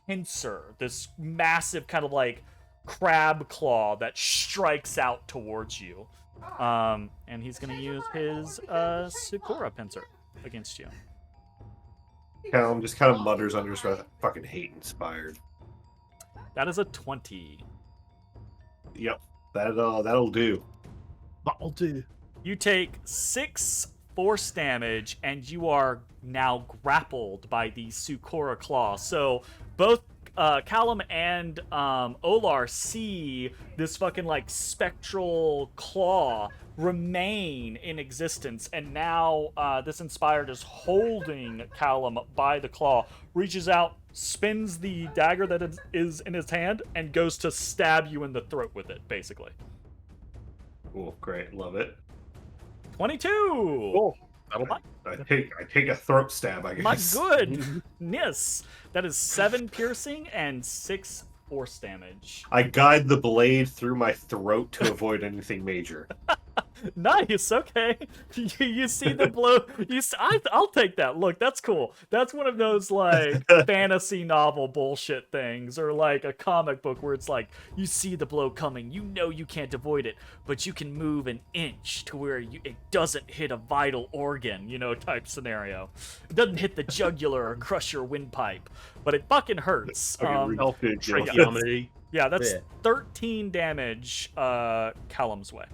pincer, this massive kind of like crab claw that strikes out towards you. And he's gonna use his Sakura pincer against you. Callum just kind of mutters under his breath, fucking hate inspired. That is a 20. Yep, that'll do. That'll do. You take 6 force damage, and you are now grappled by the Sakura claw. So both Callum and Olar see this fucking like spectral claw remain in existence, and now this inspired is holding Callum by the claw, reaches out, spins the dagger that is in his hand, and goes to stab you in the throat with it, basically. Cool, great, love it. 22! Cool. That'll I take a throat stab, I My guess. goodness! That is 7 piercing and 6 force damage. I guide the blade through my throat to avoid anything major. Nice. Okay. You see the blow. I'll take that. Look, that's cool. That's one of those like fantasy novel bullshit things, or like a comic book where it's like you see the blow coming, you know you can't avoid it, but you can move an inch to where it doesn't hit a vital organ, type scenario. It doesn't hit the jugular or crush your windpipe, but it fucking hurts. Tracheotomy. Yeah, that's Yeah. 13 damage Callum's way.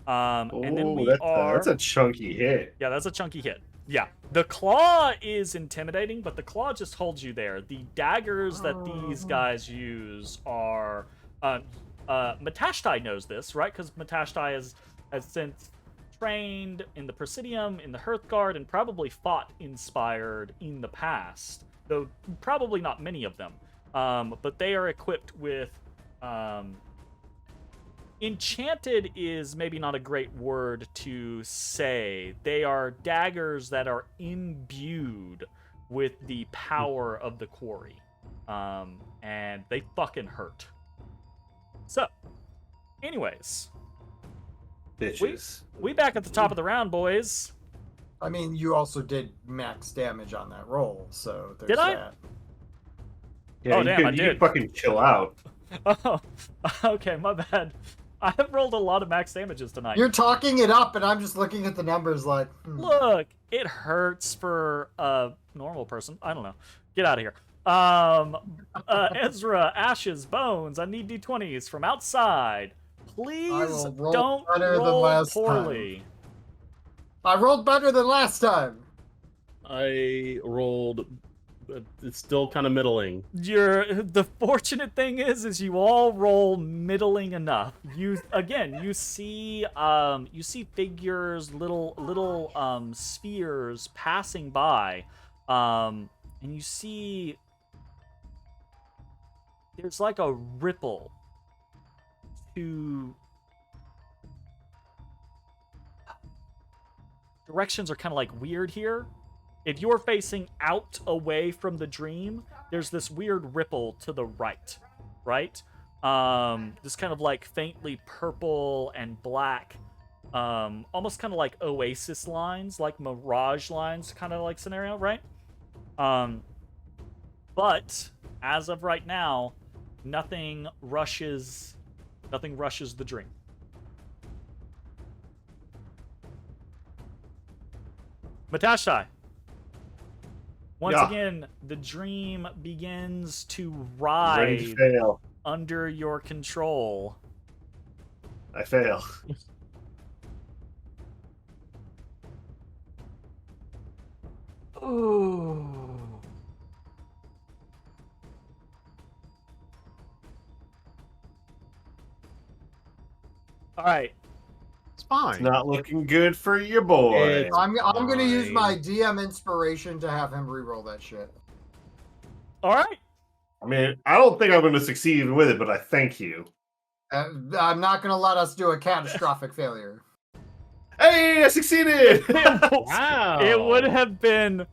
And then we that's a chunky hit. Yeah, that's a chunky hit. Yeah. The claw is intimidating, but the claw just holds you there. The daggers that these guys use are... Matashtai knows this, right? Because Matashtai has since trained in the Presidium, in the Hearthguard, and probably fought Inspired in the past. Though probably not many of them. But they are equipped with... Enchanted is maybe not a great word to say. They are daggers that are imbued with the power of the quarry. And they fucking hurt. So, anyways. Bitches. We back at the top of the round, boys. I mean, you also did max damage on that roll, so there's Did I? that. Yeah, Oh, you damn, could, I you did. could fucking chill out. Oh, okay, my bad. I have rolled a lot of max damages tonight. You're talking it up, and I'm just looking at the numbers like, Look, it hurts for a normal person. I don't know. Get out of here. Ezra, Ashes, Bones, I need d20s from outside. Please will roll don't better than roll last poorly. I rolled better than last time. I rolled. It's still kind of middling. The fortunate thing is you all roll middling enough. You see figures, little spheres passing by, and you see there's like a ripple to directions are kind of like weird here. If you're facing out away from the dream, there's this weird ripple to the right, right? This kind of like faintly purple and black, almost kind of like oasis lines, like mirage lines kind of like scenario, right? But as of right now, nothing rushes the dream. Matashtai. Once Yeah. again, the dream begins to Ready to writhe fail. under your control. I fail. Ooh. All right. It's fine. It's not looking good for your boy. It's- I'm gonna use Fine. my DM inspiration to have him re-roll that shit. All right. I mean, I don't think I'm going to succeed even with it, but I thank you. I'm not gonna let us do a catastrophic failure. Hey, I succeeded! Wow. It would have been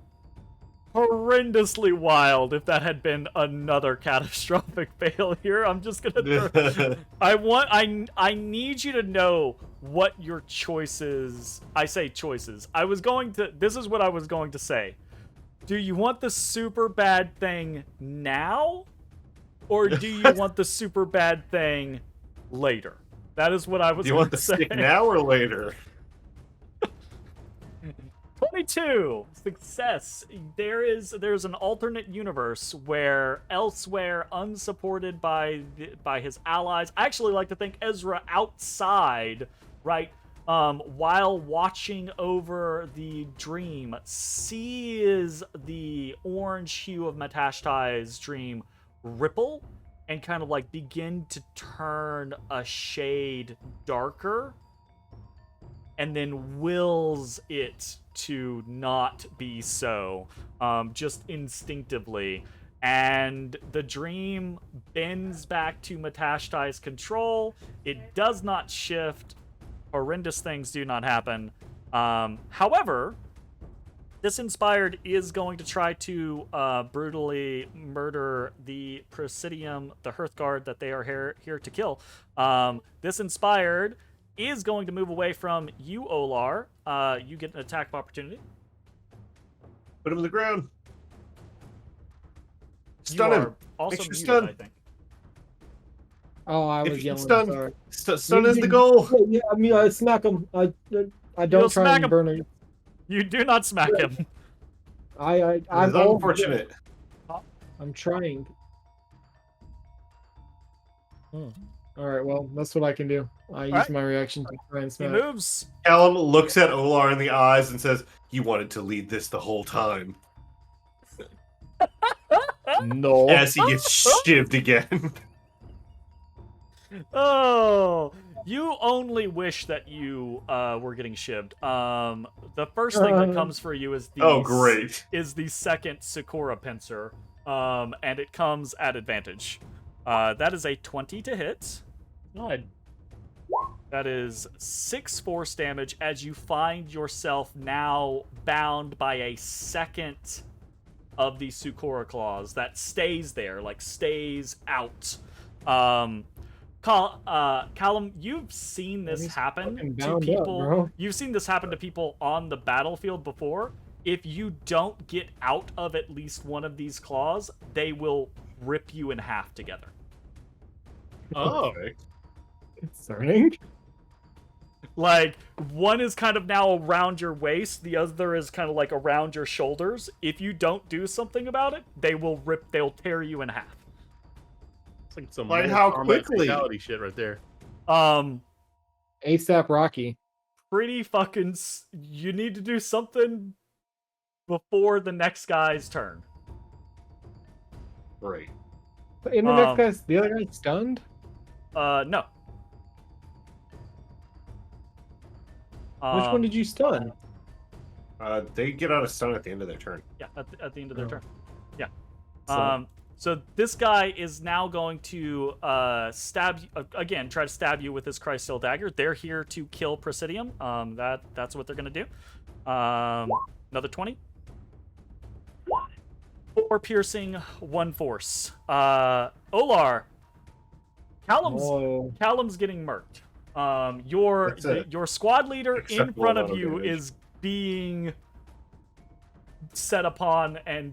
horrendously wild if that had been another catastrophic failure. I'm just gonna throw... I need you to know what your choices. I say choices. This is what I was going to say. Do you want the super bad thing now? Or do you want the super bad thing later? That is what I was Do you going want the to say. stick now or later? 22 success. There's an alternate universe where elsewhere, unsupported by his allies. I actually like to think Ezrah outside, right, while watching over the dream, sees the orange hue of Matashtai's dream ripple and kind of like begin to turn a shade darker, and then wills it to not be so, just instinctively. And the dream bends back to Matashtai's control. It does not shift. Horrendous things do not happen. However, this Inspired is going to try to brutally murder the Presidium, the Hearthguard that they are here to kill. This Inspired is going to move away from you, Olar. You get an attack of opportunity. Put him on the ground. You Stun him. are also Make sure muted, stun. I think. Oh, I If was you can yelling. stun. Sorry. Stun is the goal. Yeah, I mean, I smack him. I You'll don't try smack and him. burn him. You do not smack him. It's I'm all- unfortunate. I'm trying. All right, well, that's what I can do. I use right. my reaction to try and He smack. moves. Callum looks at Olar in the eyes and says, "You wanted to lead this the whole time." No. As he gets shivved again. Oh, you only wish that you were getting shivved. The first thing that comes for you is the Oh, great. is the second Sakura pincer, and it comes at advantage. That is a 20 to hit. God. That is 6 force damage as you find yourself now bound by a second of the Sakura claws that stays there, like stays out. Callum, you've seen this He's happen fucking to bound up, people. bro. You've seen this happen to people on the battlefield before. If you don't get out of at least one of these claws, they will rip you in half together. Oh. Concerning. Like, one is kind of now around your waist, the other is kind of like around your shoulders. If you don't do something about it, they'll tear you in half. It's like some Like, Mortal how Kombat quickly? fatality shit right there. ASAP Rocky. Pretty fucking... You need to do something before the next guy's turn. Great. In the next guy's, the other guy's stunned? No. Which one did you stun? They get out of stun at the end of their turn. Yeah, at the end of their Oh. turn. Yeah. So- So this guy is now going to stab you again. Try to stab you with his Christsteel dagger. They're here to kill Presidium. That's what they're gonna do. Another 20. 4 piercing, 1 force. Olar. Oh, Callum's getting murked. Your That's a your squad leader in acceptable front of amount of you damage. is being set upon and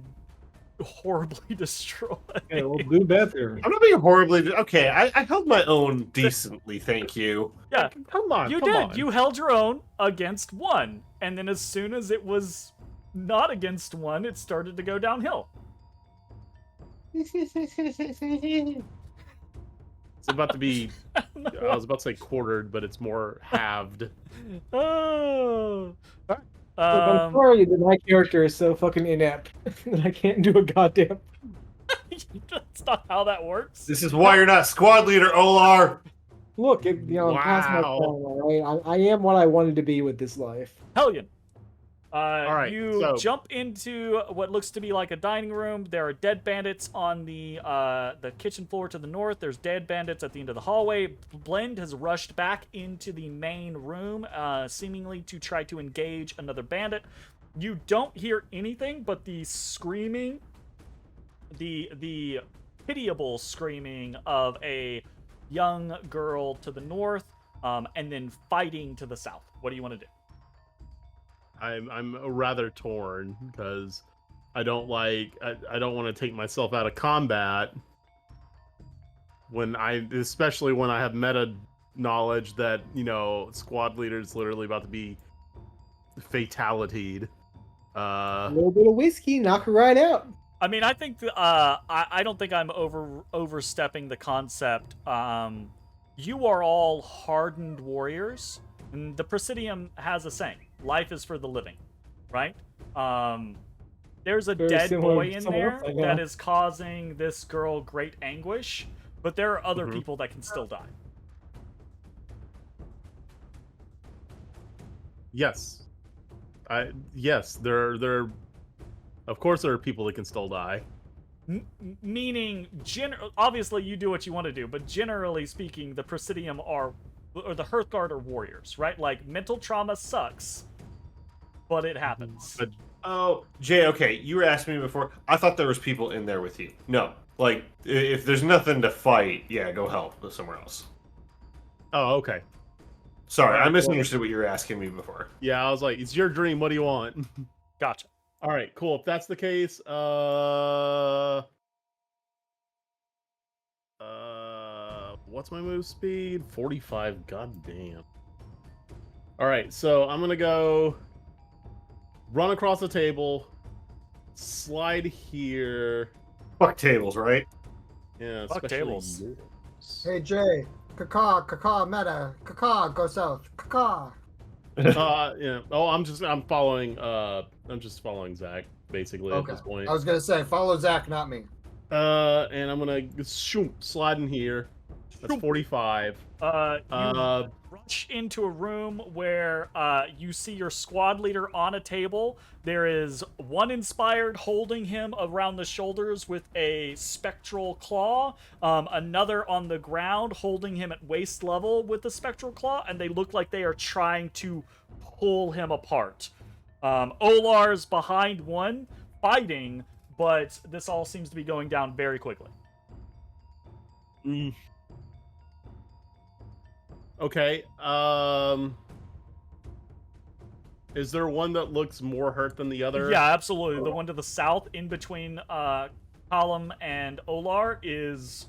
horribly destroyed. yeah, we'll do better. I'm not being horribly. Okay, I held my own decently. Thank you. Yeah, Come on, you come did. on. You held your own against one, and then as soon as it was not against one, it started to go downhill. It's about to be. I was about to say quartered, but it's more halved. Oh. Look, I'm sorry that my character is so fucking inept that I can't do a goddamn. That's not how that works. This is why you're not squad leader, Olar. Look, I'm past my Wow. prime, all right? I am what I wanted to be with this life. Hellion. right, You so- jump into what looks to be like a dining room. There are dead bandits on the kitchen floor to the north. There's dead bandits at the end of the hallway. Blend has rushed back into the main room, seemingly to try to engage another bandit. You don't hear anything but the screaming, the pitiable screaming of a young girl to the north, and then fighting to the south. What do you want to do? I'm rather torn because I don't want to take myself out of combat especially when I have meta knowledge that squad leader is literally about to be fatalityed. A little bit of whiskey, knock her right out. I mean, I think I don't think I'm overstepping the concept. You are all hardened warriors, and the Presidium has a saying: "Life is for the living," right? There's a Very dead similar boy to in someone there else I know. that is causing this girl great anguish, but there are other Mhm. people that can still die. Yes, yes, there. Of course, there are people that can still die. Meaning, obviously you do what you want to do, but generally speaking, the Presidium or the Hearthguard are warriors, right? Like, mental trauma sucks, but it happens. But Oh, Jay. Okay, you were asking me before. I thought there was people in there with you. No, like if there's nothing to fight, yeah, go help somewhere else. oh, okay. Sorry, I Alright, misunderstood what you were asking me before. Yeah, I was like, it's your dream. What do you want? Gotcha. All right, cool. If that's the case, what's my move speed? 45. Goddamn. All right, so I'm gonna go run across the table, slide here. Fuck tables, right? Yeah, Fuck especially tables. yours. Hey Jay, caca, meta, caca, go south, caca. Yeah. Oh, I'm just following Zach basically Okay. at this point. I was gonna say follow Zach, not me. And I'm gonna slide in here. That's 45. You rush into a room where you see your squad leader on a table. There is one inspired holding him around the shoulders with a spectral claw, another on the ground holding him at waist level with a spectral claw, and they look like they are trying to pull him apart. Olar's behind one, fighting, but this all seems to be going down very quickly. Mm. Okay. Is there one that looks more hurt than the other? Yeah, absolutely. The one to the south, in between Column and Olar, is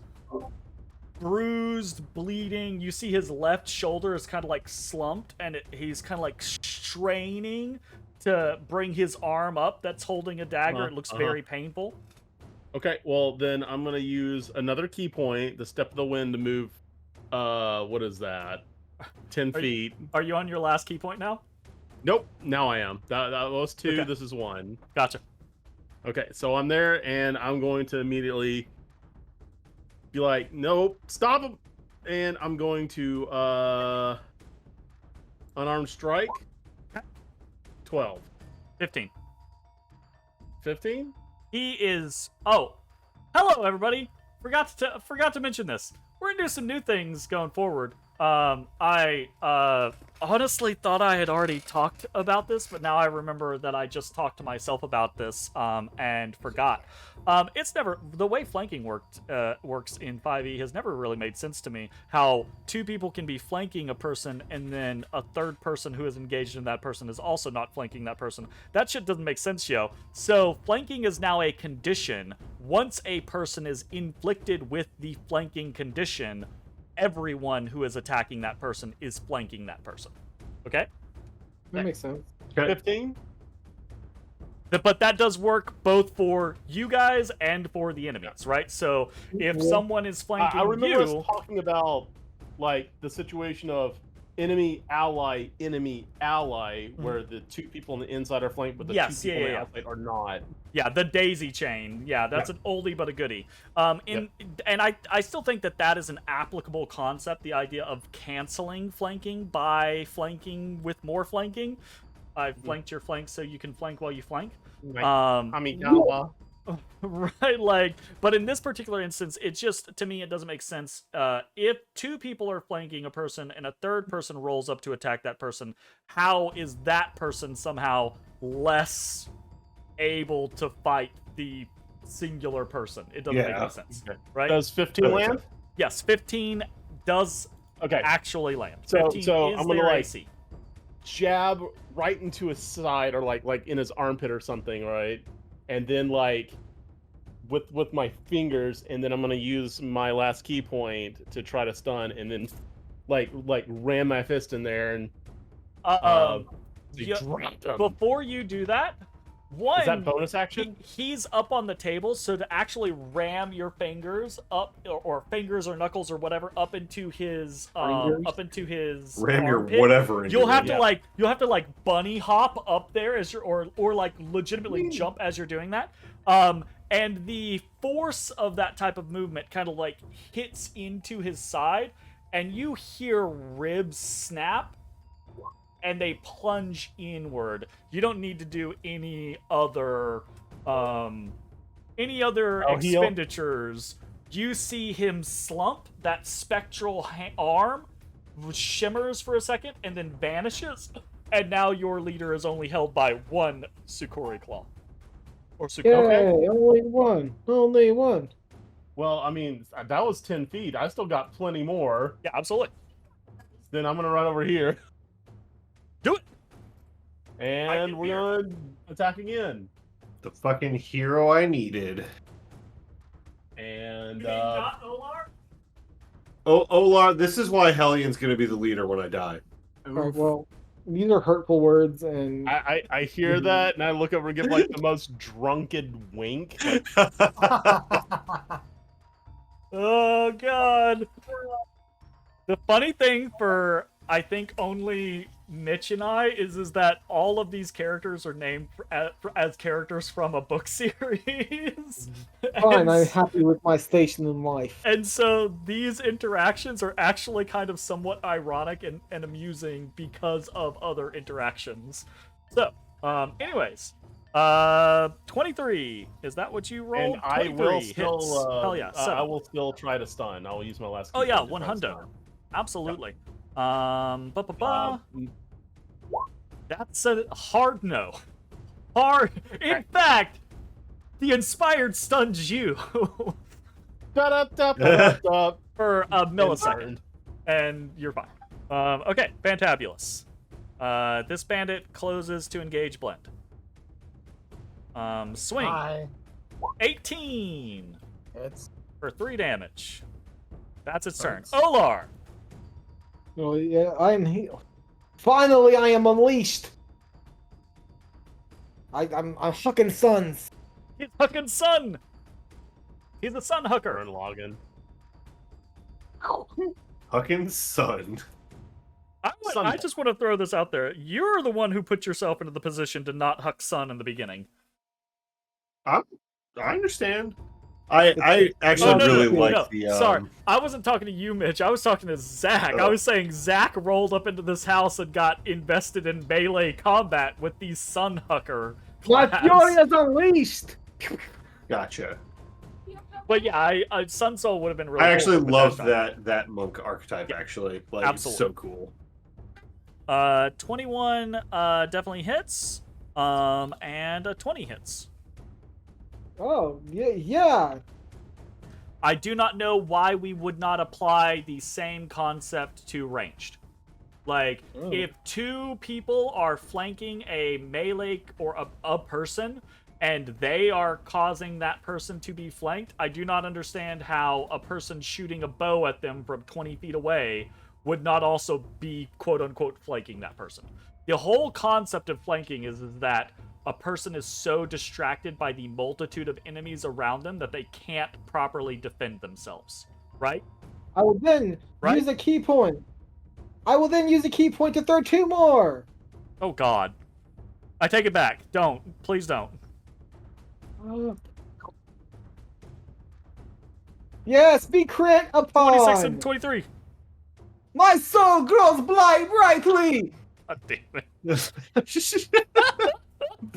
bruised, bleeding. You see his left shoulder is kind of like slumped, and he's kind of like straining to bring his arm up that's holding a dagger. It looks very painful. Okay, well then I'm gonna use another key point, the step of the wind, to move. What is that? 10 feet. Are you on your last key point now? Nope. Now I am. That was 2. Okay. This is 1. Gotcha. Okay, so I'm there, and I'm going to immediately be like, nope, stop him, and I'm going to unarmed strike. 12. 15. 15. He is. Oh, hello everybody. Forgot to mention this. We're gonna do some new things going forward. I honestly thought I had already talked about this, but now I remember that I just talked to myself about this and forgot. It's never the way flanking works in 5e has never really made sense to me. How two people can be flanking a person and then a third person who is engaged in that person is also not flanking that person. That shit doesn't make sense, yo. So flanking is now a condition. Once a person is inflicted with the flanking condition, everyone who is attacking that person is flanking that person. Okay? That makes sense. 15. But that does work both for you guys and for the enemies, right? So if someone is flanking I remember us you, talking about like the situation of enemy ally, where the two people on the inside are flanked, but the two people on the outside are not. yeah, the daisy chain. Yeah, that's an oldie but a goodie. And I still think that is an applicable concept. The idea of canceling flanking by flanking with more flanking. I flanked your flank so you can flank while you flank. Kamigawa. Right, but in this particular instance, it's just, to me, it doesn't make sense. If two people are flanking a person and a third person rolls up to attack that person, how is that person somehow less able to fight the singular person? It doesn't make any sense, right? Does 15 land? Yes, 15 does actually land. So 15 I'm is gonna their like AC. jab right into his side or like in his armpit or something, right? And then like with my fingers, and then I'm gonna use my last key point to try to stun, and then like ram my fist in there and drop him. Before you do that, one, is that bonus action? He's up on the table, so to actually ram your fingers up, or fingers or knuckles or whatever, up into his ram armpit, your whatever. You'll have to like bunny hop up there as you're, or like legitimately jump as you're doing that. And the force of that type of movement kind of like hits into his side, and you hear ribs snap, and they plunge inward. You don't need to do any other expenditures. You see him slump. That spectral arm shimmers for a second and then vanishes. And now your leader is only held by one Sukori claw. Or Sukori. Yay, only one. Well, I mean, that was 10 feet. I still got plenty more. Yeah, absolutely. Then I'm gonna run over here. Do it. And we're gonna attack again. The fucking hero I needed. And Olar? Oh, Olar, this is why Hellion's gonna be the leader when I die. Alright, well, these are hurtful words, and I hear that, and I look over and give like the most drunken wink. Like, oh god. The funny thing for, I think, only Mitch and I is that all of these characters are named as characters from a book series. fine, I'm happy with my station in life. And so these interactions are actually kind of somewhat ironic and amusing because of other interactions. So, anyways, 23. Is that what you rolled? and I will still, hell yeah, I will still try to stun. I will use my last. Oh key yeah, point to try to 100. stun. Absolutely. That's a hard no. Hard. In fact, the inspired stuns you for a millisecond, and you're fine. Okay, fantabulous. This bandit closes to engage blend. Swing. Hi. 18 It's for 3 damage. That's its turn. Hurts. Olar. Oh yeah, I'm healed. Finally, I am unleashed. I'm hucking suns. He's hucking sun. He's a sun hooker. Burn login. Fucking son. I just want to throw this out there. You're the one who put yourself into the position to not huck sun in the beginning. I understand. I actually like the. Sorry, I wasn't talking to you, Mitch. I was talking to Zach. I was saying Zach rolled up into this house and got invested in melee combat with these sun hucker. My class. fury is unleashed. Gotcha. But yeah, Sun Soul would have been really. I cool actually for love Matashtai. that monk archetype. Yeah, Actually, like absolutely. it's so cool. 21 definitely hits. And a 20 hits. Oh, yeah. I do not know why we would not apply the same concept to ranged. Like, if two people are flanking a melee or a person, and they are causing that person to be flanked, I do not understand how a person shooting a bow at them from 20 feet away would not also be quote-unquote flanking that person. The whole concept of flanking is that a person is so distracted by the multitude of enemies around them that they can't properly defend themselves, right? I will then use a key point. I will then use a key point to throw 2 more. Oh god. I take it back. Don't. Please don't. Yes, be crit upon. 26 and 23. My soul grows brightly. God damn it.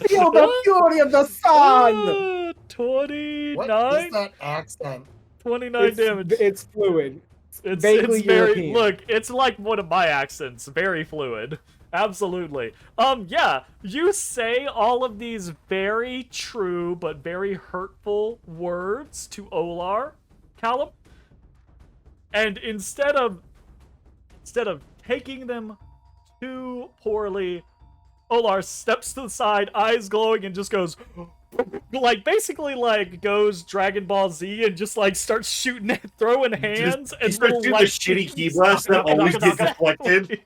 Feel the fury of the sun. 29? What is that accent? 29 damage. It's fluid. It's vaguely very European. look, it's like one of my accents. Very fluid. Absolutely. Yeah, you say all of these very true but very hurtful words to Olar, Callum. And instead of taking them too poorly, Olar steps to the side, eyes glowing, and just goes, like, basically, like, goes Dragon Ball Z and just, like, starts shooting and throwing hands. He And starts little, doing like, the shitty key blast that always gets deflected.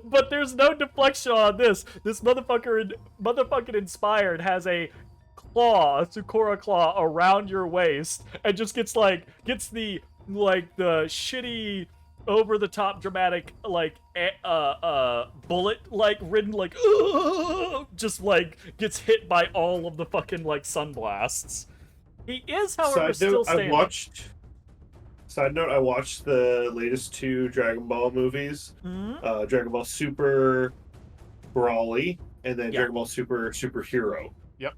But there's no deflection on this. This motherfucking Inspired has a claw, a Sukora claw, around your waist, and just gets the shitty, over the top dramatic, like, bullet, like, ridden, like, just, like, gets hit by all of the fucking, like, sunblasts. He is, however, still standing. Side note, I watched the latest 2 Dragon Ball movies. Mhm. Dragon Ball Super Brawly, and then Yeah. Dragon Ball Super Superhero. Yep.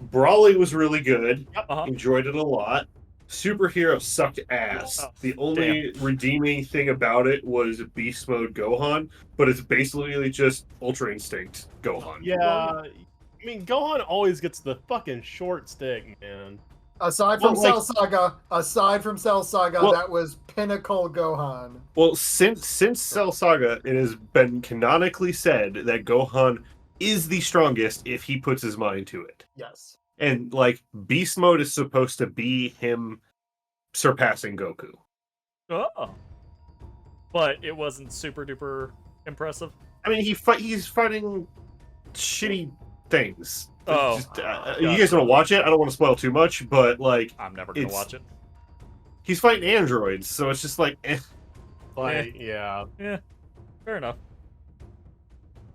Brawly was really good. Yep, uh-huh. Enjoyed it a lot. Superhero sucked ass. Oh, The only redeeming thing about it was Beast Mode Gohan, but it's basically just Ultra Instinct Gohan. Yeah, I mean, Gohan always gets the fucking short stick, man. Aside from Well, Cell Saga, Well- that was pinnacle Gohan. Well, since Cell Saga, it has been canonically said that Gohan is the strongest if he puts his mind to it. Yes. And, like, Beast Mode is supposed to be him surpassing Goku. Oh. But it wasn't super duper impressive. I mean, he's fighting shitty things. Oh. Just, you guys want to watch it? I don't want to spoil too much, but, like, I'm never gonna watch it. he's fighting androids, so it's just like, eh. Like, yeah. Fair enough.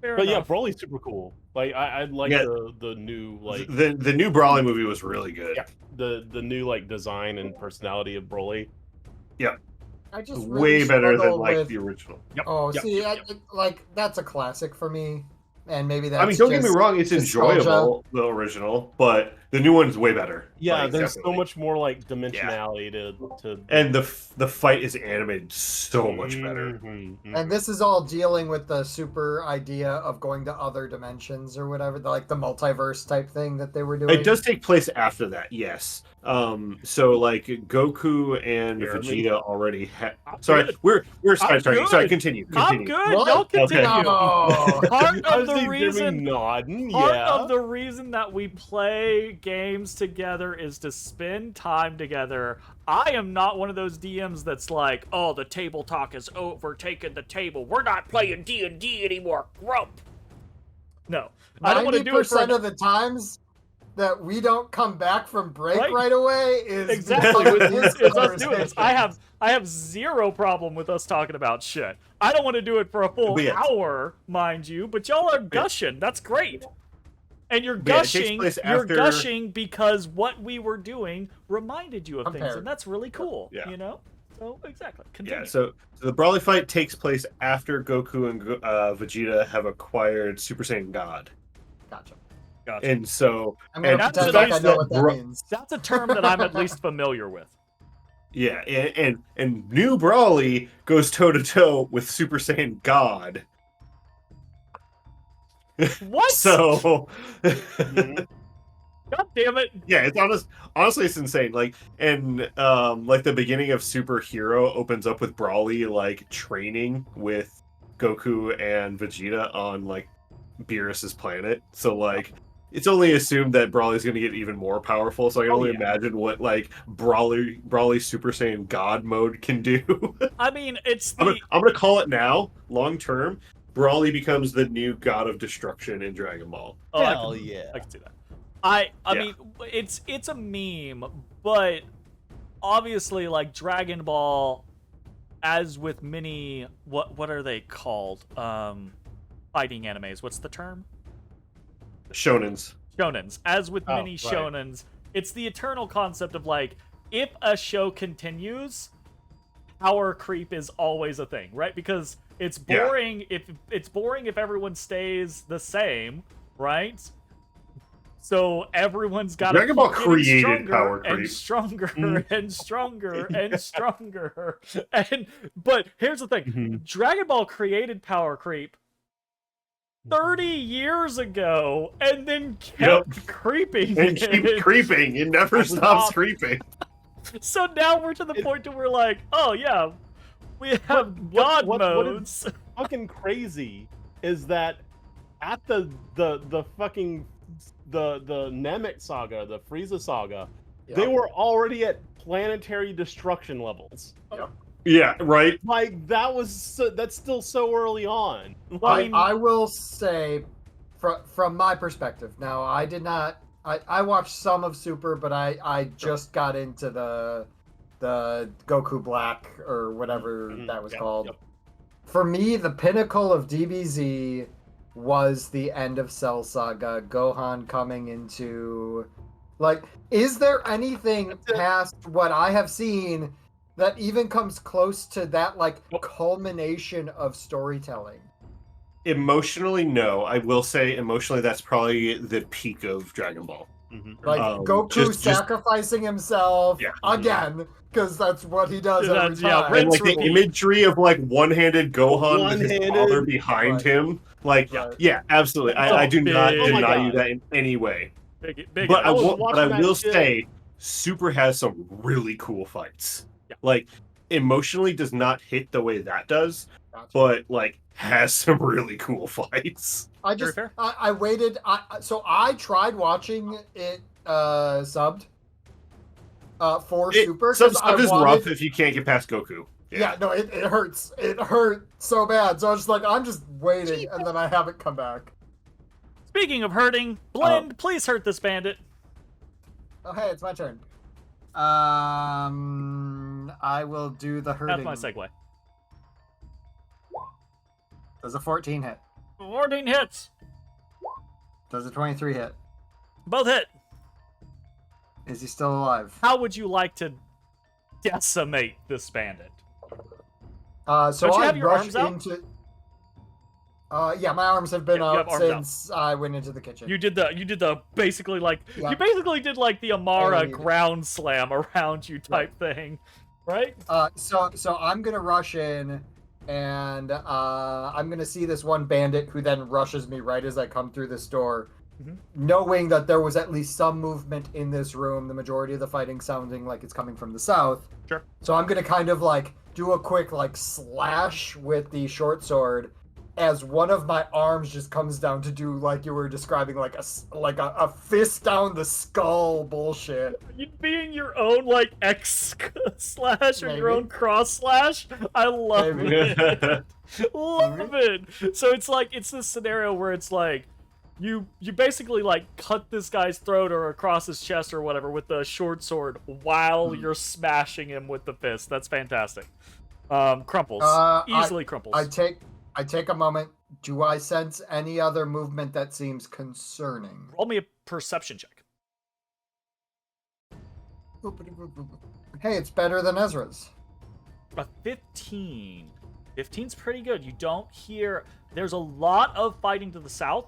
Fair But yeah, enough. Broly's super cool. Like, I like Yeah. the new, like, The new Brawley movie was really good. Yeah. the new, like, design and personality of Broly. I just Way really better than, struggle like, with... the original. Oh, Yep, see, yep, like, that's a classic for me. And maybe that's I mean, don't get me just wrong, it's nostalgia. enjoyable, the original, but the new one's way better. Yeah, Like, there's definitely. so much more, like, dimensionality to And the fight is animated so much better. And this is all dealing with the super idea of going to other dimensions or whatever, like the multiverse type thing that they were doing. It does take place after that, yes. So like Goku and Here, Vegeta already had. I'm Sorry, good. we're I'm sorry. good. Sorry, continue. I'm good. What? Y'all continue. Oh. Part I of was the like, reason. nodding, Part yeah. of the reason that we play games together is to spend time together. I am not one of those DMs that's like, oh, the table talk has overtaken the table. We're not playing D&D anymore. Grump. No. I don't want to do it for 90% of the times that we don't come back from break Right. right away is exactly because of it's these us doing this. conversations. I have zero problem with us talking about shit. I don't want to do it for a full But yeah. hour, mind you, but y'all are gushing. That's great. And you're But yeah, it takes gushing. place You're after- gushing because what we were doing reminded you of things, Compared. and that's really cool. Yeah. You know. So exactly. Continue. Yeah, so the Brawley fight takes place after Goku and Vegeta have acquired Super Saiyan God. Gotcha. Gotcha. And so, I'm gonna and that's pretend the like fact I know that what that means. That's a term that I'm at least familiar with. Yeah, and New Brawly goes toe to toe with Super Saiyan God. What? So, Mhm. God damn it! yeah, honestly, it's insane. Like, and like the beginning of Super Hero opens up with Brawly like training with Goku and Vegeta on like Beerus's planet. So like, it's only assumed that Brawly's going to get even more powerful. So I can only imagine what like Brawly Super Saiyan God mode can do. I mean, it's I'm the gonna call it now. Long term, Brawly becomes the new God of Destruction in Dragon Ball. oh, Hell yeah. I can see that. I Yeah. mean, it's a meme, but obviously, like Dragon Ball, as with many what are they called? Fighting animes. What's the term? Shonens. Shonens. As with Oh, many right. shonens, it's the eternal concept of like, if a show continues, power creep is always a thing, right? Because it's Yeah. boring if everyone stays the same, right? So everyone's got to Dragon Ball keep getting created stronger power and creep. stronger Mm. and stronger and stronger. But here's the thing: Mhm. Dragon Ball created power creep 30 years ago, and then kept creeping. And keep it. creeping. It never That's stops awesome. creeping. So now we're to the point where we're like, oh yeah, we have what- god what is- modes. Fucking crazy is that at the fucking the Namek saga, the Frieza saga, they Yep. were already at planetary destruction levels. Yeah, right. Like that's still so early on. Well, I mean, I will say, from my perspective, now I did not. I watched some of Super, but I just got into the Goku Black or whatever Mhm. that was Yep, called. yep. For me, the pinnacle of DBZ was the end of Cell Saga, Gohan coming into, like, is there anything That's it. past what I have seen that even comes close to that, like, Nope. culmination of storytelling? Emotionally, no. I will say emotionally, that's probably the peak of Dragon Ball. Like Goku just- sacrificing himself Yeah. again, because that's what he does every That's- yeah, time. And like the Rinse, imagery of like one-handed Gohan with his One-handed. father behind Right. him. Like, Right. yeah, absolutely. That's I a do not big- Oh my deny you God. that in any way. big But I was will, watching that shit. say, Super has some really cool fights. Yeah. Like, emotionally does not hit the way that does, Gotcha. but like has some really cool fights. I Very just fair. I waited. So I tried watching it subbed for Super Sub because I is wanted. rough if you can't get past Goku. Yeah, no, it hurts. It hurt so bad. So I was just like, I'm just waiting, and then I haven't come back. Speaking of hurting, Blend, please hurt this bandit. Oh, hey, it's my turn. I will do the hurting. That's my segue. Does a 14 hit? 14 hits. Does a 23 hit? Both hit. Is he still alive? How would you like to decimate this bandit? So Don't you I have your rush arms out? into. Yeah, my arms have been Yeah, you have out arms out. since I went into the kitchen. You did the basically like Yeah. you basically did like the Amara And- ground slam around you type thing, right? So I'm gonna rush in, and I'm gonna see this one bandit who then rushes me right as I come through this door, Mhm. knowing that there was at least some movement in this room. The majority of the fighting sounding like it's coming from the south. Sure. So I'm gonna kind of like do a quick like slash with the short sword, as one of my arms just comes down to do like you were describing, like a fist down the skull bullshit. You being your own like X slash or your Maybe. own cross slash. I love Maybe. it. Love it. So it's like it's this scenario where it's like you basically like cut this guy's throat or across his chest or whatever with the short sword while you're smashing him with the fist. That's fantastic. Crumples. Easily crumples. I take a moment. Do I sense any other movement that seems concerning? Roll me a perception check. Hey, it's better than Ezra's. A 15. 15's pretty good. You don't hear. There's a lot of fighting to the south.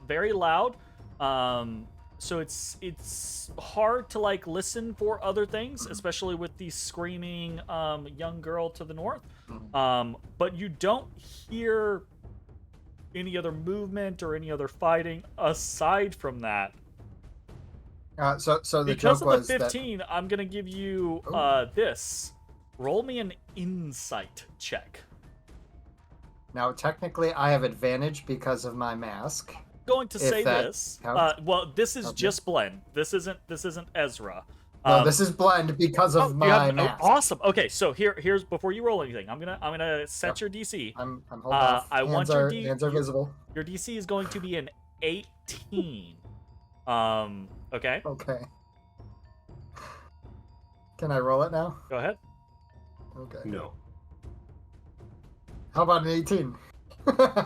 Very loud. So it's hard to like listen for other things, especially with the screaming young girl to the north. But you don't hear any other movement or any other fighting aside from that. So the Because joke of was the 15, I'm gonna give you this. Roll me an insight check. Now, technically, I have advantage because of my mask. Going to If say that this. counts. Well, this is Okay. just blend. This isn't Ezrah. No, this is blend because of my mask. Awesome. Okay, so here's before you roll anything, I'm gonna set your DC. I'm holding off. I want hands are visible. Your DC is going to be an 18. Okay. Okay. Can I roll it now? Go ahead. Okay. No. How about an 18?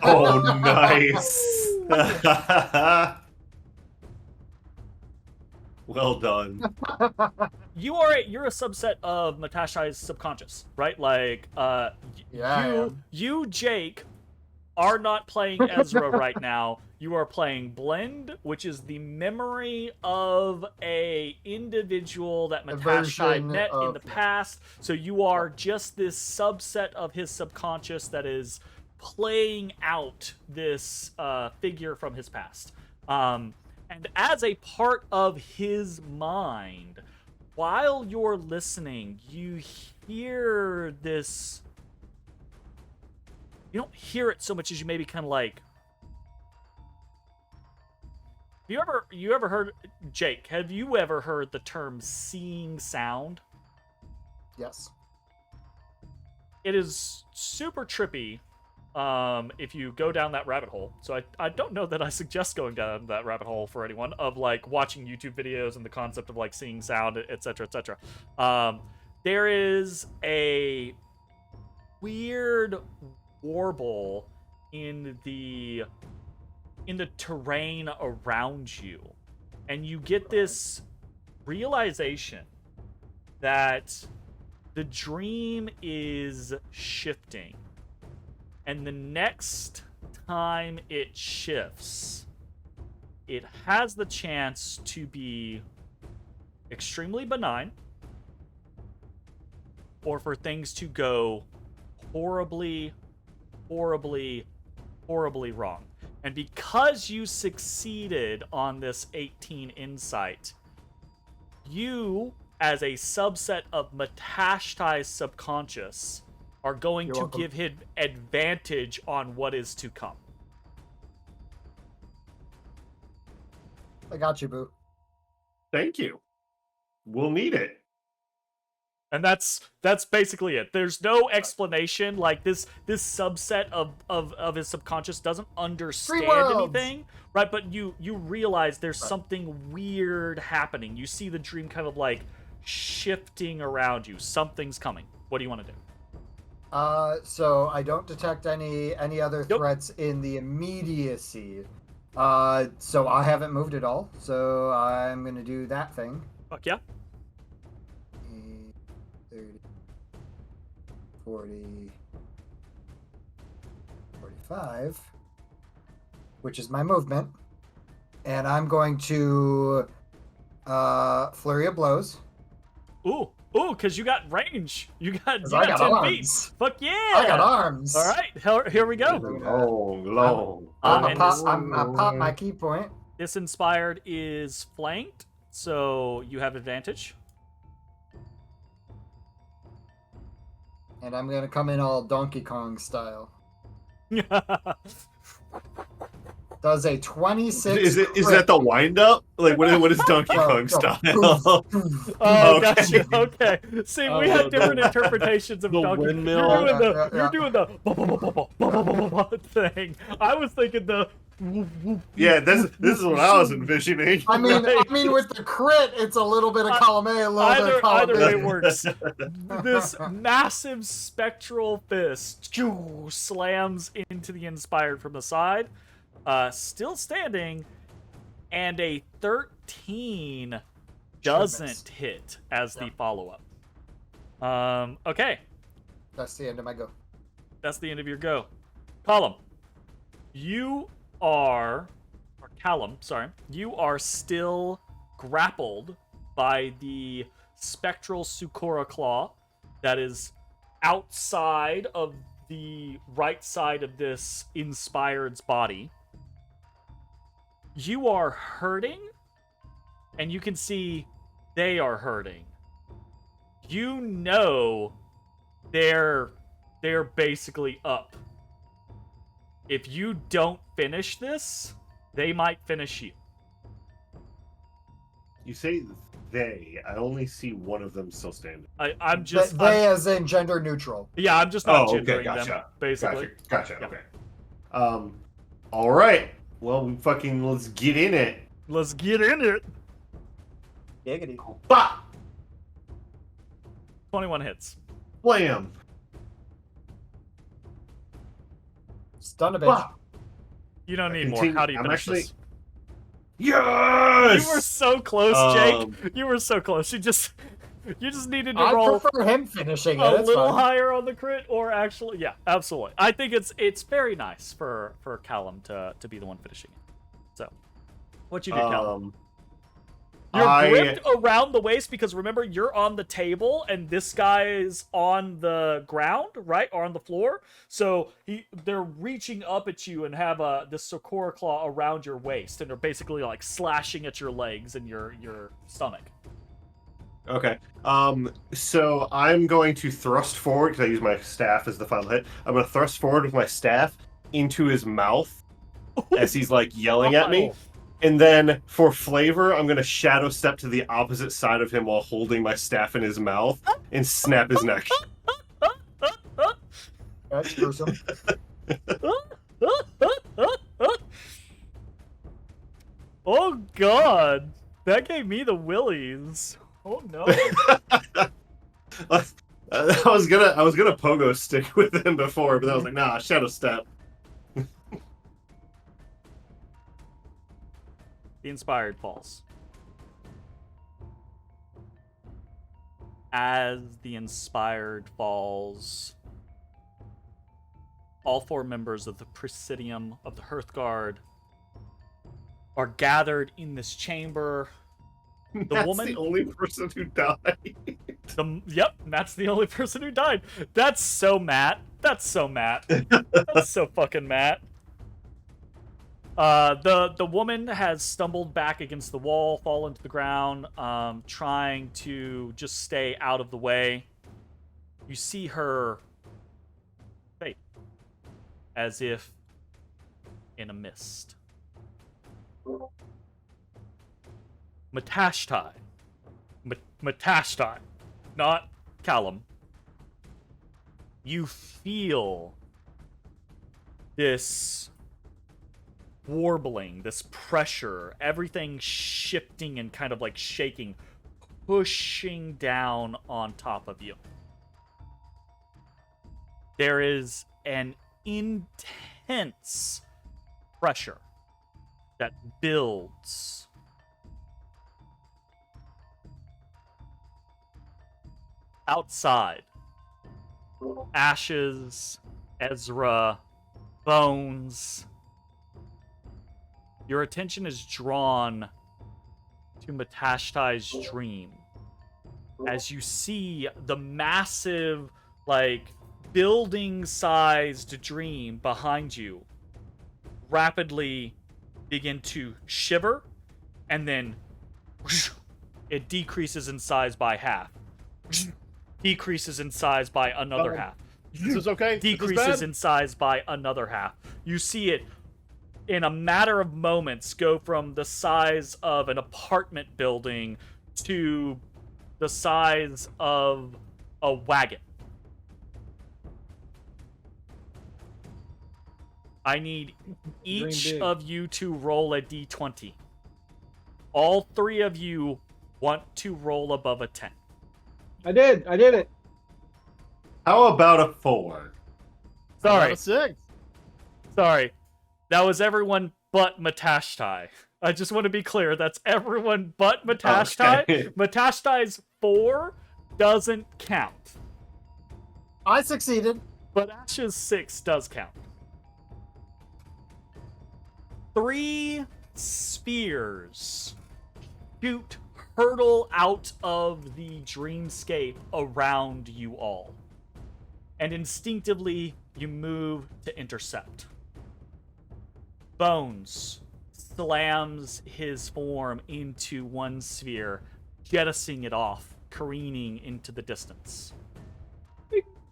Oh, nice. Well done. You're a subset of Matashai's subconscious, right? Like, Yeah, I am. you, Jake, are not playing Ezrah right now. You are playing Blend, which is the memory of a individual that A Matashtai version met in of- the past. So you are just this subset of his subconscious that is playing out this figure from his past. And as a part of his mind, while you're listening, you hear this. You don't hear it so much as you maybe kind of like. You ever heard, Jake? Have you ever heard the term "seeing sound"? Yes. It is super trippy. If you go down that rabbit hole. So I don't know that I suggest going down that rabbit hole for anyone of like watching YouTube videos and the concept of like seeing sound, etc., etc. There is a weird warble in the terrain around you, and you get this realization that the dream is shifting. And the next time it shifts, it has the chance to be extremely benign or for things to go horribly, horribly, horribly wrong. And because you succeeded on this 18 insight, you, as a subset of Matashtai's subconscious, are going You're to welcome. give him advantage on what is to come. I got you, boo. Thank you. We'll need it. And that's basically it. There's no explanation. Like this subset of his subconscious doesn't understand worlds. anything, right? But you realize there's something weird happening. You see the dream kind of like shifting around you. Something's coming. What do you want to do? So I don't detect any other Nope. threats in the immediacy. So I haven't moved at all. So I'm gonna do that thing. Fuck yeah. 30, 40, 45, which is my movement, and I'm going to flurry of blows. Ooh, because you got range. You got 'Cause I got 10 arms. feet. Fuck yeah. I got arms. All right, here we go. Long. I'm and gonna pop my key point. This inspired is flanked, so you have advantage. And I'm gonna come in all Donkey Kong style. Does a 26. Is crit. that the wind up? Like what is Donkey No, Kong no. style? Oh, Okay. gotcha. Okay. See, we had different interpretations of the Donkey. windmill. You're doing the thing. I was thinking the. Yeah, this is what I was envisioning. I mean, Right. with the crit, it's a little bit of column A, a little bit of column Either B. way works. This massive spectral fist slams into the inspired from the side, still standing, and a 13 doesn't hit as the follow-up. Okay, That's the end of my go. that's the end of your go. Column, you are... Fuck Callum, sorry, you are still grappled by the spectral Sukora claw that is outside of the right side of this inspired's body. You are hurting, and you can see they are hurting. You know they're basically up. If you don't finish this, they might finish you. You say they. I only see one of them still standing. I'm just They as in gender neutral. yeah, I'm just not Oh, okay, gendering gotcha. them, basically. Gotcha. Yeah. Okay. All right. Well, let's get in it. Let's get in it. Giggity. Bah! 21 hits. Blam! Stun a bitch. Bah! You don't need more. Continue- How do you I'm finish actually- this? Yes! You were so close, Jake. You were so close. You just needed to I roll prefer him finishing it. a It's little fine. higher on the crit, or actually, yeah, absolutely. I think it's very nice for Callum to be the one finishing it. So, what you do, Callum? You're gripped around the waist because remember you're on the table and this guy's on the ground, right, or on the floor. So they're reaching up at you and have this Sukora claw around your waist, and they're basically like slashing at your legs and your stomach. Okay. So I'm going to thrust forward because I use my staff as the final hit. I'm going to thrust forward with my staff into his mouth as he's like yelling at me. And then for flavor, I'm going to shadow step to the opposite side of him while holding my staff in his mouth and snap his neck. That's gruesome. Oh god, that gave me the willies. Oh no. I was gonna pogo stick with him before, but then I was like, nah, shadow step. The inspired falls. As the inspired falls, all 4 members of the Presidium of the Hearthguard are gathered in this chamber. That's woman- the only person who died. Yep, Matt's the only person who died. That's so Matt. That's so Matt. That's so fucking Matt. The woman has stumbled back against the wall, fallen to the ground, trying to just stay out of the way. You see her fade, as if in a mist. Matashtai. Matashtai, not Callum. You feel this warbling, this pressure, everything shifting and kind of like shaking, pushing down on top of you. There is an intense pressure that builds. Outside, ashes, Ezrah, bones. Your attention is drawn to Matashtai's dream as you see the massive, like, building-sized dream behind you rapidly begin to shiver, and then it decreases in size by half. Decreases in size by another half. Is this okay? Is this Decreases bad? in size by another half. You see it in a matter of moments go from the size of an apartment building to the size of a wagon. I need each big. of you to roll a d20. All 3 of you want to roll above a 10. I did it. How about a 4? Sorry. Not a 6. Sorry. That was everyone but Matashtai. I just want to be clear. That's everyone but Matashtai. Okay. Matashtai's 4 doesn't count. I succeeded. But Ash's 6 does count. 3 spheres hurtle out of the dreamscape around you all. And instinctively, you move to intercept. Bones slams his form into one sphere, jettisoning it off, careening into the distance.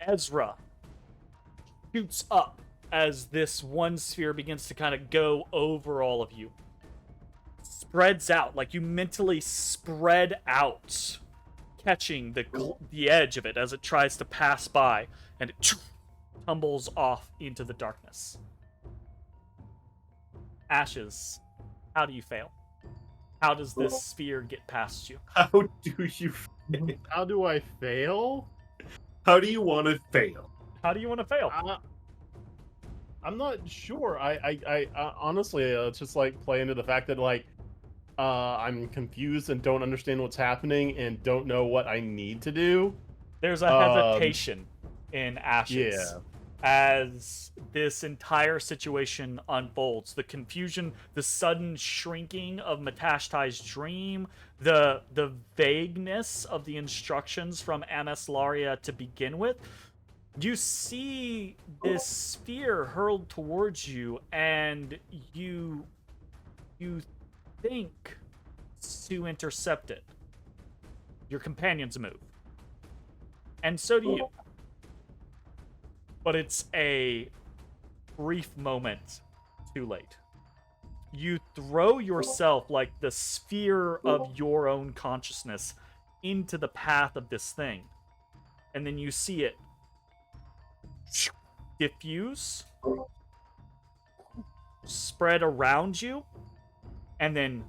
Ezrah shoots up as this one sphere begins to kind of go over all of you. Spreads out, like you mentally spread out, catching the edge of it as it tries to pass by, and it tumbles off into the darkness. Ashes, how do you fail? How does this sphere get past you? How do you fail? How do I fail? How do you want to fail? How do you want to fail? I'm not sure. I honestly, it's just like play into the fact that like I'm confused and don't understand what's happening and don't know what I need to do. There's a hesitation in Ashes. Yeah. As this entire situation unfolds, the confusion, the sudden shrinking of Matashtai's dream, the vagueness of the instructions from Anaslaria to begin with, you see this sphere hurled towards you, and you think to intercept it. Your companions move, and so do you. But it's a brief moment too late. You throw yourself, like the sphere of your own consciousness, into the path of this thing. And then you see it diffuse, spread around you, and then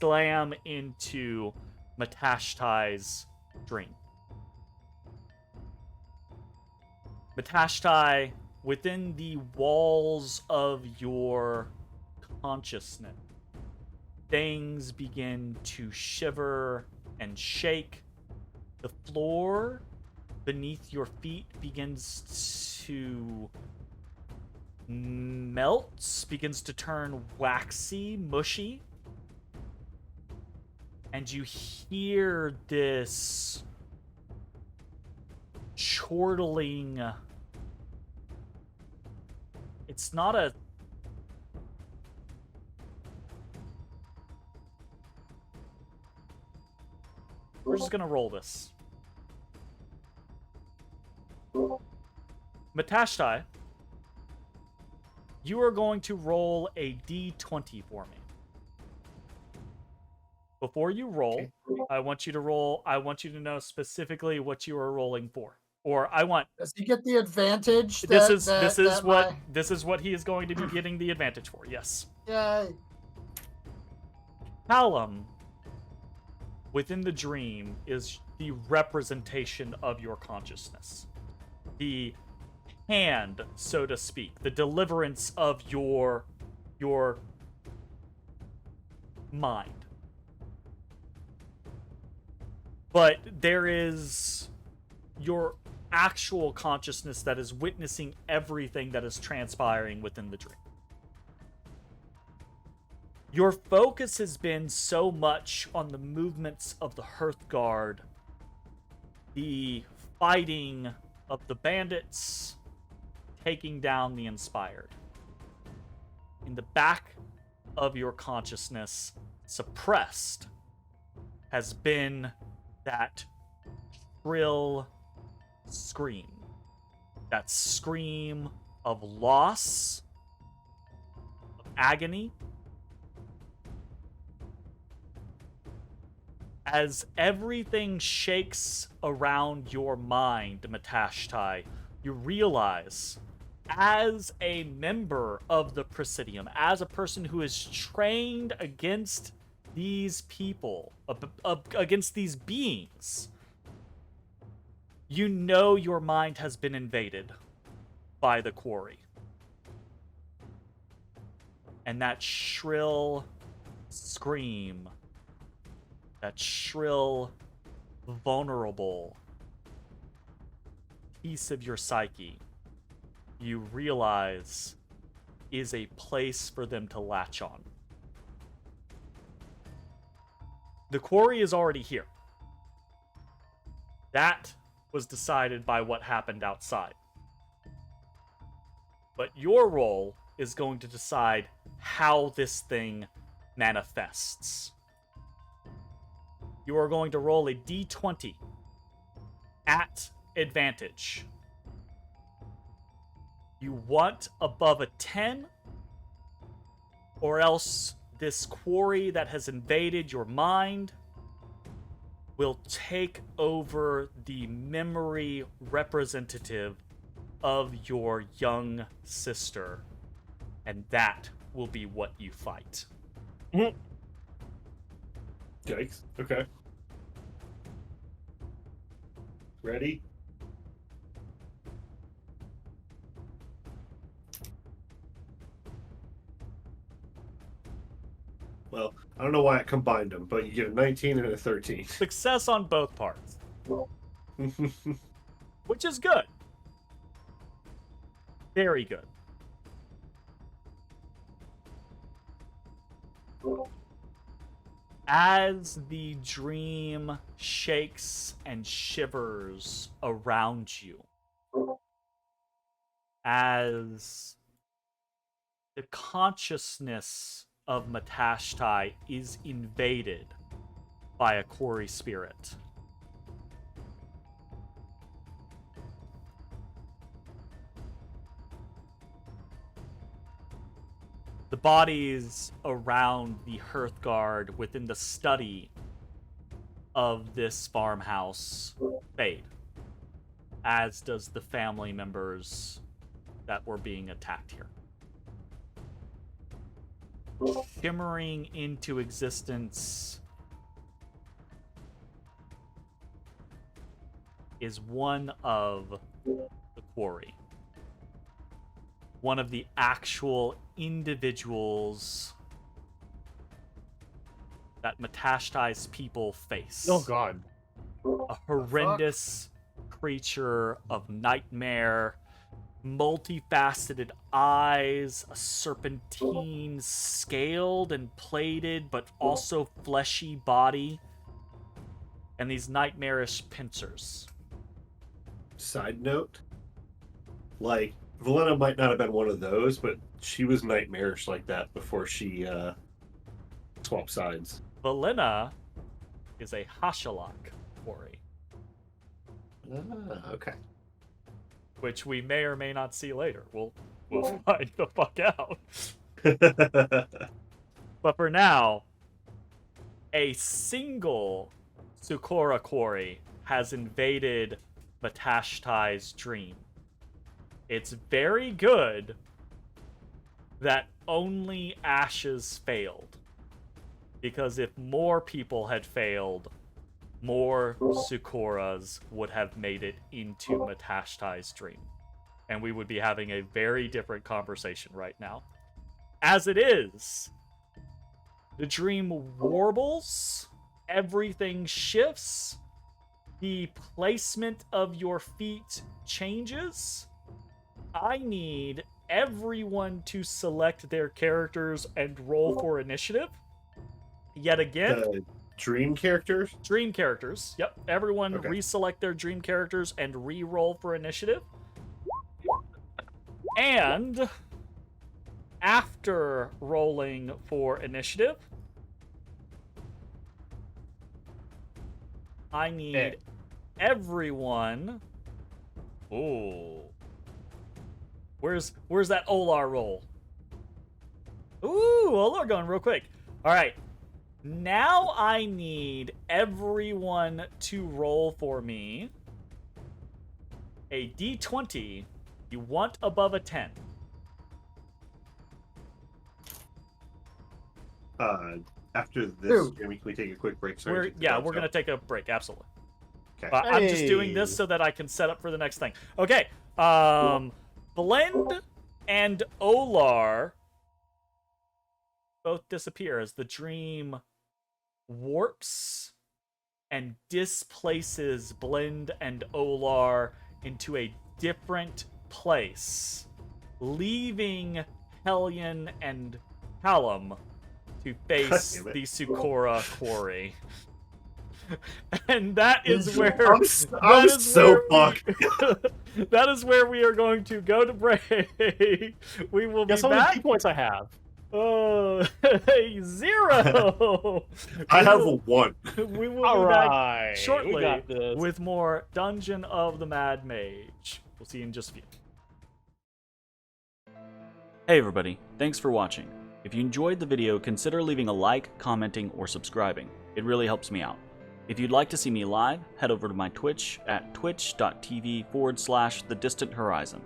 slam into Matashtai's dream. Matashtai, within the walls of your consciousness, things begin to shiver and shake. The floor beneath your feet begins to melt, begins to turn waxy, mushy. And you hear this chortling. It's not a... We're just gonna roll this. Matashtai, you are going to roll a d20 for me. Before you roll, I want you to know specifically what you are rolling for. Or I want... Does he get the advantage? This is what he is going to be getting the advantage for. Yes. Yay. Callum, within the dream, is the representation of your consciousness. The hand, so to speak, the deliverance of your mind. But there is your actual consciousness that is witnessing everything that is transpiring within the dream. Your focus has been so much on the movements of the Hearthguard, the fighting of the bandits, taking down the Inspired. In the back of your consciousness, suppressed, has been that shrill scream. That scream of loss, of agony. As everything shakes around your mind, Matashtai, you realize, as a member of the Presidium, as a person who is trained against these people, against these beings, you know your mind has been invaded by the quarry. And that shrill scream, that shrill, vulnerable piece of your psyche, you realize is a place for them to latch on. The quarry is already here. That was decided by what happened outside. But your role is going to decide how this thing manifests. You are going to roll a d20 at advantage. You want above a 10, or else this quarry that has invaded your mind will take over the memory representative of your young sister, and that will be what you fight. Yikes. Okay. Ready? Well, I don't know why I combined them, but you get a 19 and a 13. Success on both parts, which is good. Very good. As the dream shakes and shivers around you, as the consciousness of Matashtai is invaded by a quarry spirit, the bodies around the Hearthguard within the study of this farmhouse fade, as does the family members that were being attacked here. Shimmering into existence is one of the quarry. One of the actual individuals that Matashtai's people face. Oh god. A horrendous creature of nightmare, multifaceted eyes, a serpentine, scaled and plated, but also fleshy body, and these nightmarish pincers. Side note, like, Valena might not have been one of those, but she was nightmarish like that before she swapped sides. Valena is a Hashalak quarry, Okay. which we may or may not see later. We'll find the fuck out. But for now, a single Sukora quarry has invaded Matashtai's dream. It's very good that only Ashes failed, because if more people had failed, more Sukoras would have made it into Matashtai's dream, and we would be having a very different conversation right now. As it is, the dream warbles, everything shifts, the placement of your feet changes. I need everyone to select their characters and roll for initiative. Yet again. The dream characters? Dream characters. Yep. Everyone Okay. reselect their dream characters and re-roll for initiative. And after rolling for initiative, I need everyone. Ooh. Where's that Olar roll? Ooh, Olar going real quick. All right. Now I need everyone to roll for me a d20. You want above a 10. After this, Dude. Jeremy, can we take a quick break? Sorry We're to interrupt, going to take a break, absolutely. Okay. I'm just doing this Hey. so that I can set up for the next thing. Okay. Blend and Olar both disappear as the dream warps and displaces Blend and Olar into a different place, leaving Hellion and Callum to face damn it. the Sukora quarry. And that is where I'm so fucked. that is where we are going to go to break. We will be Guess how many back. key points I have? 0. I have a 1. We will All be back right, shortly we got this. with more Dungeon of the Mad Mage. We'll see you in just a few. Hey everybody, thanks for watching. If you enjoyed the video, consider leaving a like, commenting, or subscribing. It really helps me out. If you'd like to see me live, head over to my Twitch at twitch.tv/thedistanthorizon.